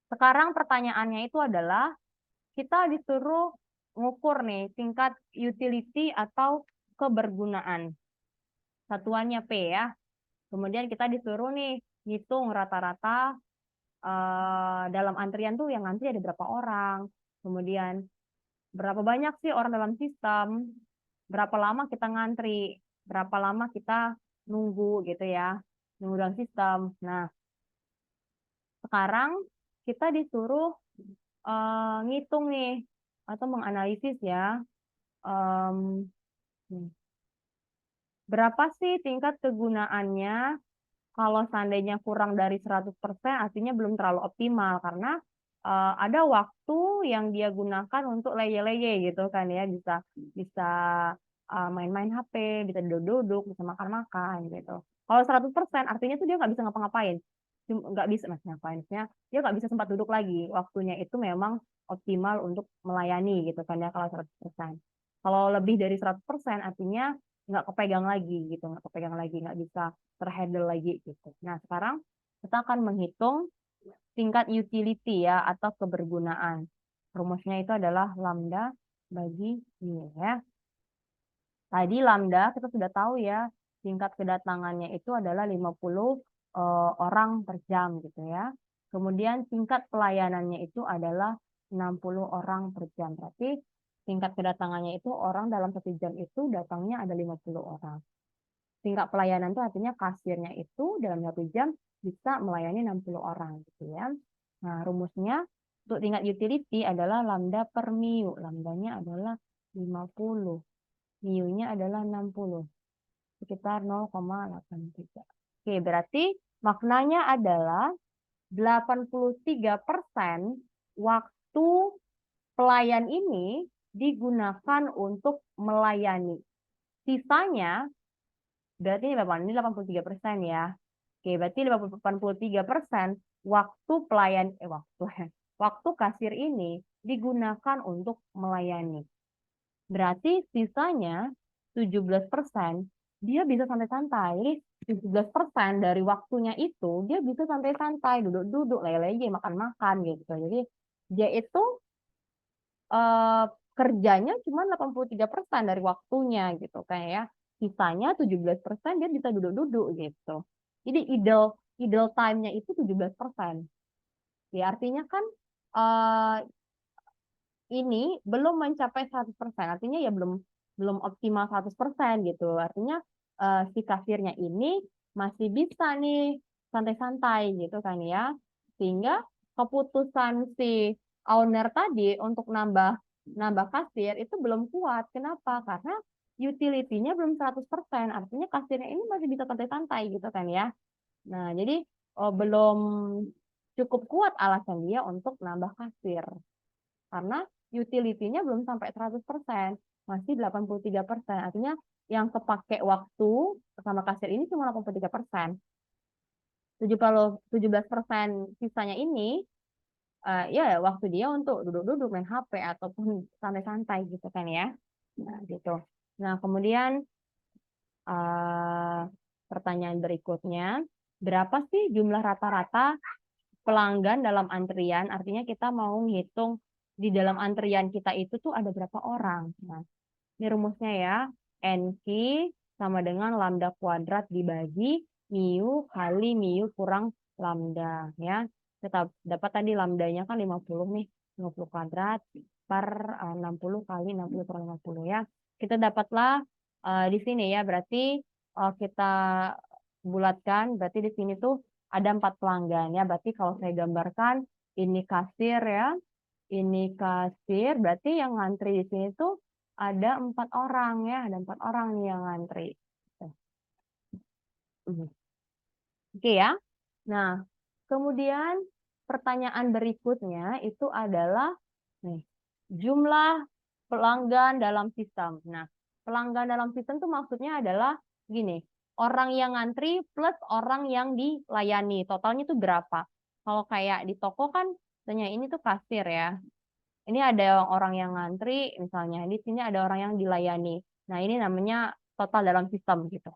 sekarang pertanyaannya itu adalah kita disuruh ngukur nih tingkat utility atau kebergunaan. Satuannya P ya. Kemudian kita disuruh nih ngitung rata-rata dalam antrian tuh yang ngantri ada berapa orang. Kemudian berapa banyak sih orang dalam sistem. Berapa lama kita ngantri. Berapa lama kita nunggu gitu ya. Nunggu dalam sistem. Nah, sekarang kita disuruh ngitung nih atau menganalisis ya berapa sih tingkat kegunaannya. Kalau seandainya kurang dari 100% artinya belum terlalu optimal karena ada waktu yang dia gunakan untuk leye-leye gitu kan ya, bisa bisa main-main HP, bisa duduk-duduk, bisa makan-makan gitu. Kalau 100% artinya tuh dia nggak bisa ngapa-ngapain, nggak bisa ngapain, dia nggak bisa sempat duduk lagi. Waktunya itu memang optimal untuk melayani gitu kan ya kalau 100%. Kalau lebih dari 100% artinya nggak kepegang lagi gitu, nggak bisa terhandle lagi gitu. Nah, sekarang kita akan menghitung tingkat utility ya atau kebergunaan. Rumusnya itu adalah lambda bagi I ya. Tadi lambda kita sudah tahu ya, tingkat kedatangannya itu adalah 50 orang per jam gitu ya. Kemudian tingkat pelayanannya itu adalah 60 orang per jam. Berarti tingkat kedatangannya itu orang dalam 1 jam itu datangnya ada 50 orang. Tingkat pelayanan itu artinya kasirnya itu dalam 1 jam bisa melayani 60 orang gitu ya. Nah, rumusnya untuk tingkat utility adalah lambda per mu. Lambdanya adalah 50. Mu-nya adalah 60. Sekitar 0,83. Oke, berarti maknanya adalah 83% waktu pelayan ini digunakan untuk melayani. Sisanya berarti ini berapa? Ini 83% ya. Oke, berarti 83% waktu waktu kasir ini digunakan untuk melayani. Berarti sisanya 17% dia bisa santai-santai. Jadi 17% dari waktunya itu dia bisa santai-santai, duduk-duduk, lele-lele, makan-makan gitu. Jadi dia itu kerjanya cuma 83% dari waktunya gitu kayak ya. Sisanya 17% dia bisa duduk-duduk gitu. Jadi ideal time-nya itu 17%. Ya, artinya kan ini belum mencapai 100%. Artinya ya belum optimal 100% gitu. Artinya si kasirnya ini masih bisa nih santai-santai gitu kan ya. Sehingga keputusan si owner tadi untuk nambah kasir itu belum kuat. Kenapa? Karena utility-nya belum 100%. Artinya kasirnya ini masih bisa santai-santai gitu kan ya. Nah, jadi belum cukup kuat alasan dia untuk nambah kasir. Karena utility-nya belum sampai 100%, masih 83%. Artinya yang kepake waktu sama kasir ini cuma 83%. 17% sisanya ini ya waktu dia untuk duduk-duduk main HP ataupun santai-santai gitu kan ya. Nah, gitu. Nah, kemudian pertanyaan berikutnya, berapa sih jumlah rata-rata pelanggan dalam antrian? Artinya kita mau ngitung di dalam antrian kita itu tuh ada berapa orang. Nah, Ini rumusnya ya. NQ sama dengan lambda kuadrat dibagi mu kali mu kurang lambda ya. Kita dapat tadi lambdanya kan 50 nih. 50 kuadrat per 60 kali 60 kurang 50 ya. Kita dapatlah di sini ya. Berarti kita bulatkan. Berarti di sini tuh ada 4 pelanggan ya. Berarti kalau saya gambarkan ini kasir ya. Ini kasir. Berarti yang ngantri di sini tuh ada 4 orang ya. Ada 4 orang nih yang ngantri. Oke ya. Nah, kemudian pertanyaan berikutnya itu adalah nih, jumlah pelanggan dalam sistem. Nah, pelanggan dalam sistem itu maksudnya adalah gini, orang yang ngantri plus orang yang dilayani. Totalnya itu berapa? Kalau kayak di toko kan, misalnya ini tuh kasir ya. Ini ada orang yang ngantri, misalnya di sini ada orang yang dilayani. Nah, ini namanya total dalam sistem gitu.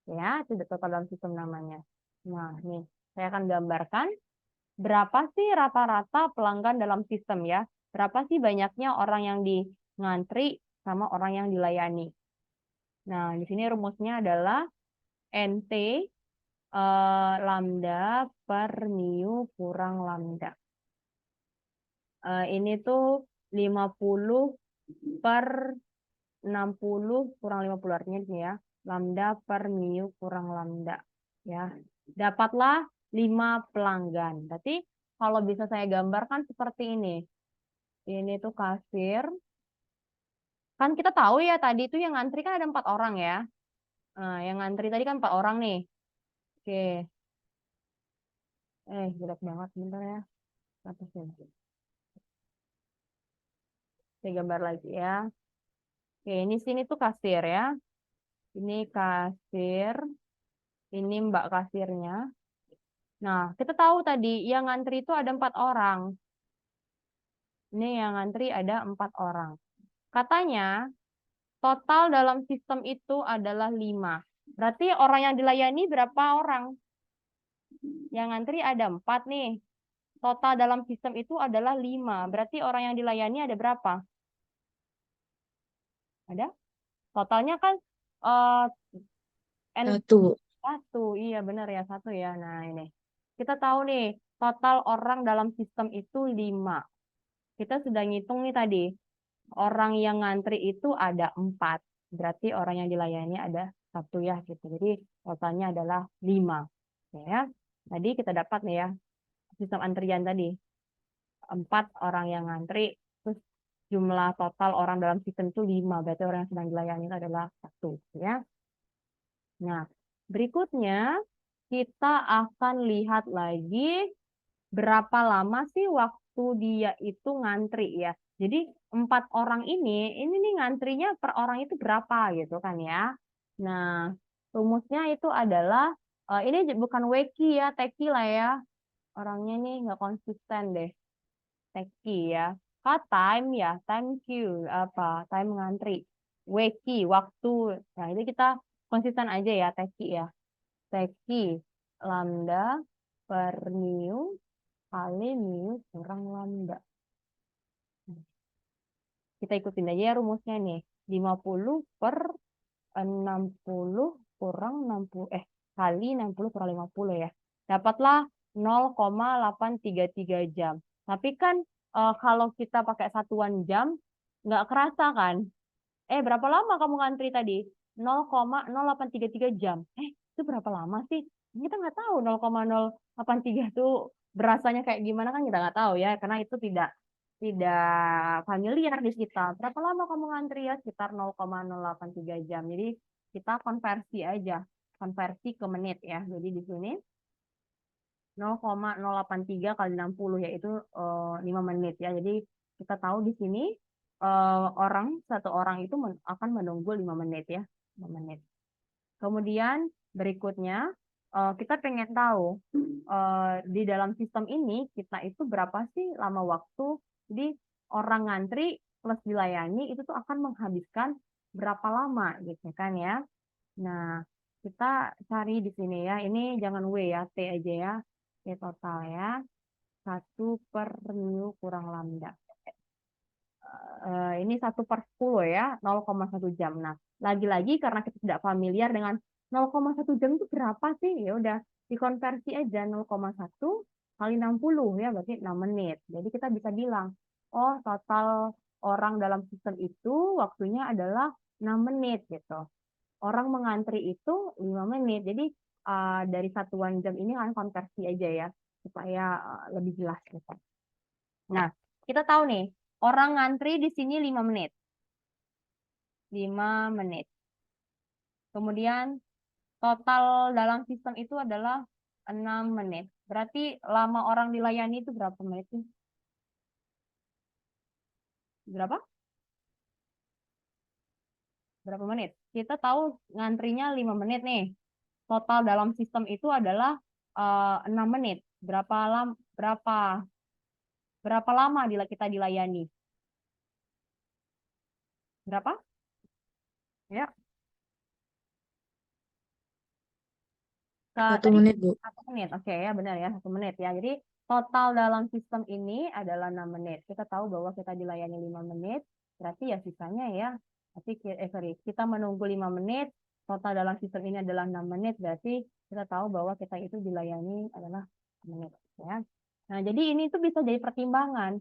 Ya, itu total dalam sistem namanya. Nah, nih, saya akan gambarkan berapa sih rata-rata pelanggan dalam sistem ya. Berapa sih banyaknya orang yang di ngantri sama orang yang dilayani. Nah, di sini rumusnya adalah NT lambda per mu kurang lambda. Ini tuh 50 per 60 kurang 50 artinya ini ya. Lambda per mu kurang lambda. Ya, dapatlah 5 pelanggan. Berarti kalau bisa saya gambarkan seperti ini. Ini tuh kasir. Kan kita tahu ya tadi itu yang ngantri kan ada 4 orang ya. Nah, yang ngantri tadi kan 4 orang nih. Oke. Jelek banget bentar ya. Atas sini. Saya gambar lagi ya. Oke, ini sini tuh kasir ya. Ini kasir. Ini mbak kasirnya. Nah, kita tahu tadi yang ngantri itu ada 4 orang. Ini yang ngantri ada 4 orang. Katanya total dalam sistem itu adalah 5. Berarti orang yang dilayani berapa orang? Yang ngantri ada 4 nih. Total dalam sistem itu adalah 5. Berarti orang yang dilayani ada berapa? Ada? Totalnya kan satu. Iya benar ya, 1 ya. Nah ini. Kita tahu nih, total orang dalam sistem itu 5. Kita sudah ngitung nih tadi. Orang yang ngantri itu ada 4. Berarti orang yang dilayani ada 1 ya gitu. Jadi totalnya adalah 5. Ya. Tadi kita dapat nih ya sistem antrian tadi. 4 orang yang ngantri, terus jumlah total orang dalam sistem itu 5. Berarti orang yang sedang dilayani itu adalah 1 ya. Nah, berikutnya kita akan lihat lagi berapa lama sih waktu dia itu ngantri ya. Jadi 4 orang ini nih ngantrinya per orang itu berapa gitu kan ya. Nah, rumusnya itu adalah ini bukan weki ya, teki lah ya. Orangnya nih nggak konsisten deh. Teki ya. Time ya, time queue apa? Time ngantri. Weki waktu. Nah, itu kita konsisten aja ya, teki ya. Teki lambda per mu kali mu kurang lambda. Kita ikutin aja ya rumusnya nih. 50 per 60 kurang 60 kali 60 kurang 50 ya. Dapatlah 0,833 jam. Tapi kan kalau kita pakai satuan jam nggak kerasa kan? Berapa lama kamu ngantri tadi? 0,0833 jam. Itu berapa lama sih? Kita nggak tahu 0,083 itu berasanya kayak gimana kan kita nggak tahu ya, karena itu tidak familiar di kita. Berapa lama kamu ngantri ya? Sekitar 0,083 jam. Jadi kita konversi aja, konversi ke menit ya. Jadi di sini 0,083 kali 60 yaitu 5 menit ya. Jadi kita tahu di sini satu orang itu akan menunggu 5 menit ya, 5 menit. Kemudian berikutnya kita pengen tahu di dalam sistem ini kita itu berapa sih lama waktu. Jadi orang ngantri plus dilayani itu tuh akan menghabiskan berapa lama gitu kan ya. Nah, kita cari di sini ya. Ini jangan W ya, T aja ya. T total ya. 1 per mu kurang lambda. ini 1/10 ya, 0,1 jam. Nah, lagi-lagi karena kita tidak familiar dengan 0,1 jam itu berapa sih? Ya udah dikonversi aja 0,1 kali 60 ya, berarti 6 menit. Jadi kita bisa bilang, oh total orang dalam sistem itu waktunya adalah 6 menit gitu. Orang mengantri itu 5 menit. Jadi dari satuan jam ini kan konversi aja ya, supaya lebih jelas gitu. Nah, kita tahu nih, orang ngantri di sini 5 menit. 5 menit. Kemudian total dalam sistem itu adalah 6 menit. Berarti lama orang dilayani itu berapa menit sih? Berapa? Berapa menit? Kita tahu ngantrinya 5 menit nih. Total dalam sistem itu adalah 6 menit. Berapa lama kita dilayani? Berapa? Ya. 1 Tadi menit, Bu. 1 menit. Oke ya, benar ya, 1 menit ya. Jadi total dalam sistem ini adalah 6 menit. Kita tahu bahwa kita dilayani 5 menit, berarti ya sisanya ya. Kita menunggu 5 menit, total dalam sistem ini adalah 6 menit, berarti kita tahu bahwa kita itu dilayani adalah 6 menit ya. Nah, jadi ini tuh bisa jadi pertimbangan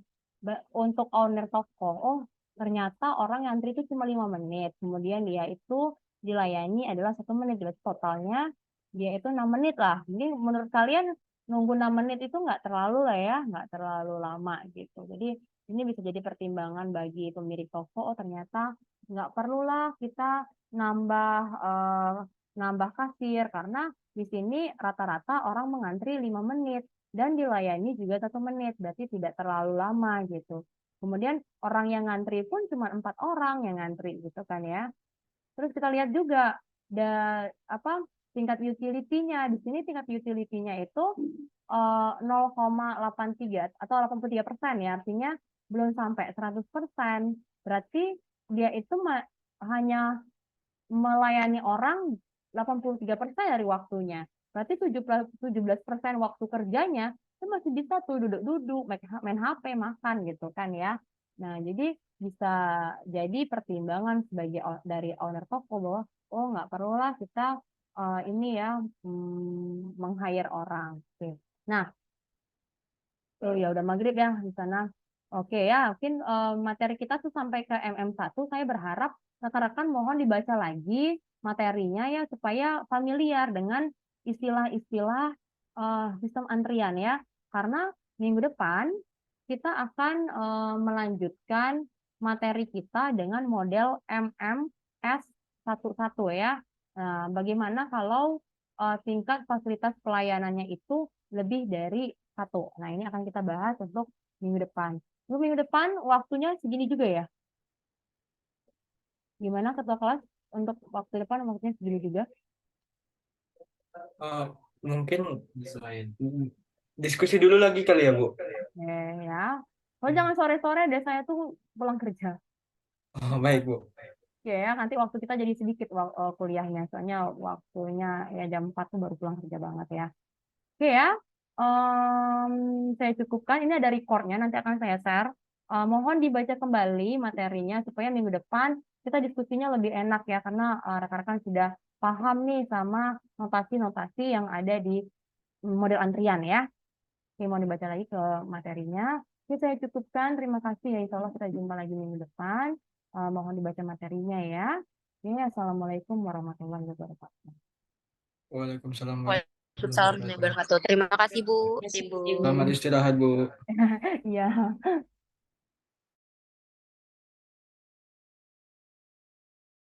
untuk owner toko. Oh, ternyata orang yang antri itu cuma 5 menit, kemudian dia itu dilayani adalah 1 menit, berarti totalnya dia itu 6 menit lah. Jadi menurut kalian nunggu 6 menit itu nggak terlalu lah ya, nggak terlalu lama gitu. Jadi ini bisa jadi pertimbangan bagi pemilik toko. Oh ternyata nggak perlulah kita nambah kasir karena di sini rata-rata orang mengantri 5 menit dan dilayani juga 1 menit, berarti tidak terlalu lama gitu. Kemudian orang yang ngantri pun cuma 4 orang yang ngantri gitu kan ya. Terus kita lihat juga tingkat utility-nya. Di sini tingkat utility-nya itu 0,83 atau 83% ya, artinya belum sampai 100%. Berarti dia itu hanya melayani orang 83% dari waktunya. Berarti 17% waktu kerjanya itu masih bisa tuh duduk-duduk, main HP, makan gitu kan ya. Nah, jadi bisa jadi pertimbangan dari owner toko bahwa oh nggak perlulah kita ini ya meng-hire orang. Oke. Nah, ya udah maghrib ya di sana. Oke ya, mungkin materi kita tuh sampai ke MM1. Saya berharap rekan-rekan mohon dibaca lagi materinya ya supaya familiar dengan istilah-istilah sistem antrian ya. Karena minggu depan kita akan melanjutkan materi kita dengan model MMS11 ya. Nah, bagaimana kalau tingkat fasilitas pelayanannya itu lebih dari 1. Nah, ini akan kita bahas untuk minggu depan. Minggu depan waktunya segini juga ya? Gimana ketua kelas untuk waktu depan waktunya segini juga? Mungkin diskusi dulu lagi kali ya, Bu. Ya. Oh, jangan sore-sore deh, saya tuh pulang kerja. Oh, baik, Bu. Ya, nanti waktu kita jadi sedikit kuliahnya. Soalnya waktunya ya jam 4 tuh baru pulang kerja banget ya. Oke ya, saya cukupkan. Ini ada recordnya, nanti akan saya share. Mohon dibaca kembali materinya supaya minggu depan kita diskusinya lebih enak ya, karena rekan-rekan sudah paham nih sama notasi-notasi yang ada di model antrian ya. Oke, mau dibaca lagi ke materinya. Oke, saya cukupkan. Terima kasih ya. Insya Allah kita jumpa lagi minggu depan. Mohon dibaca materinya ya. Oke, assalamualaikum warahmatullahi wabarakatuh. Waalaikumsalam Waalaikumsalam warahmatullahi wabarakatuh. Terima kasih, Bu. Selamat istirahat, Bu. Iya.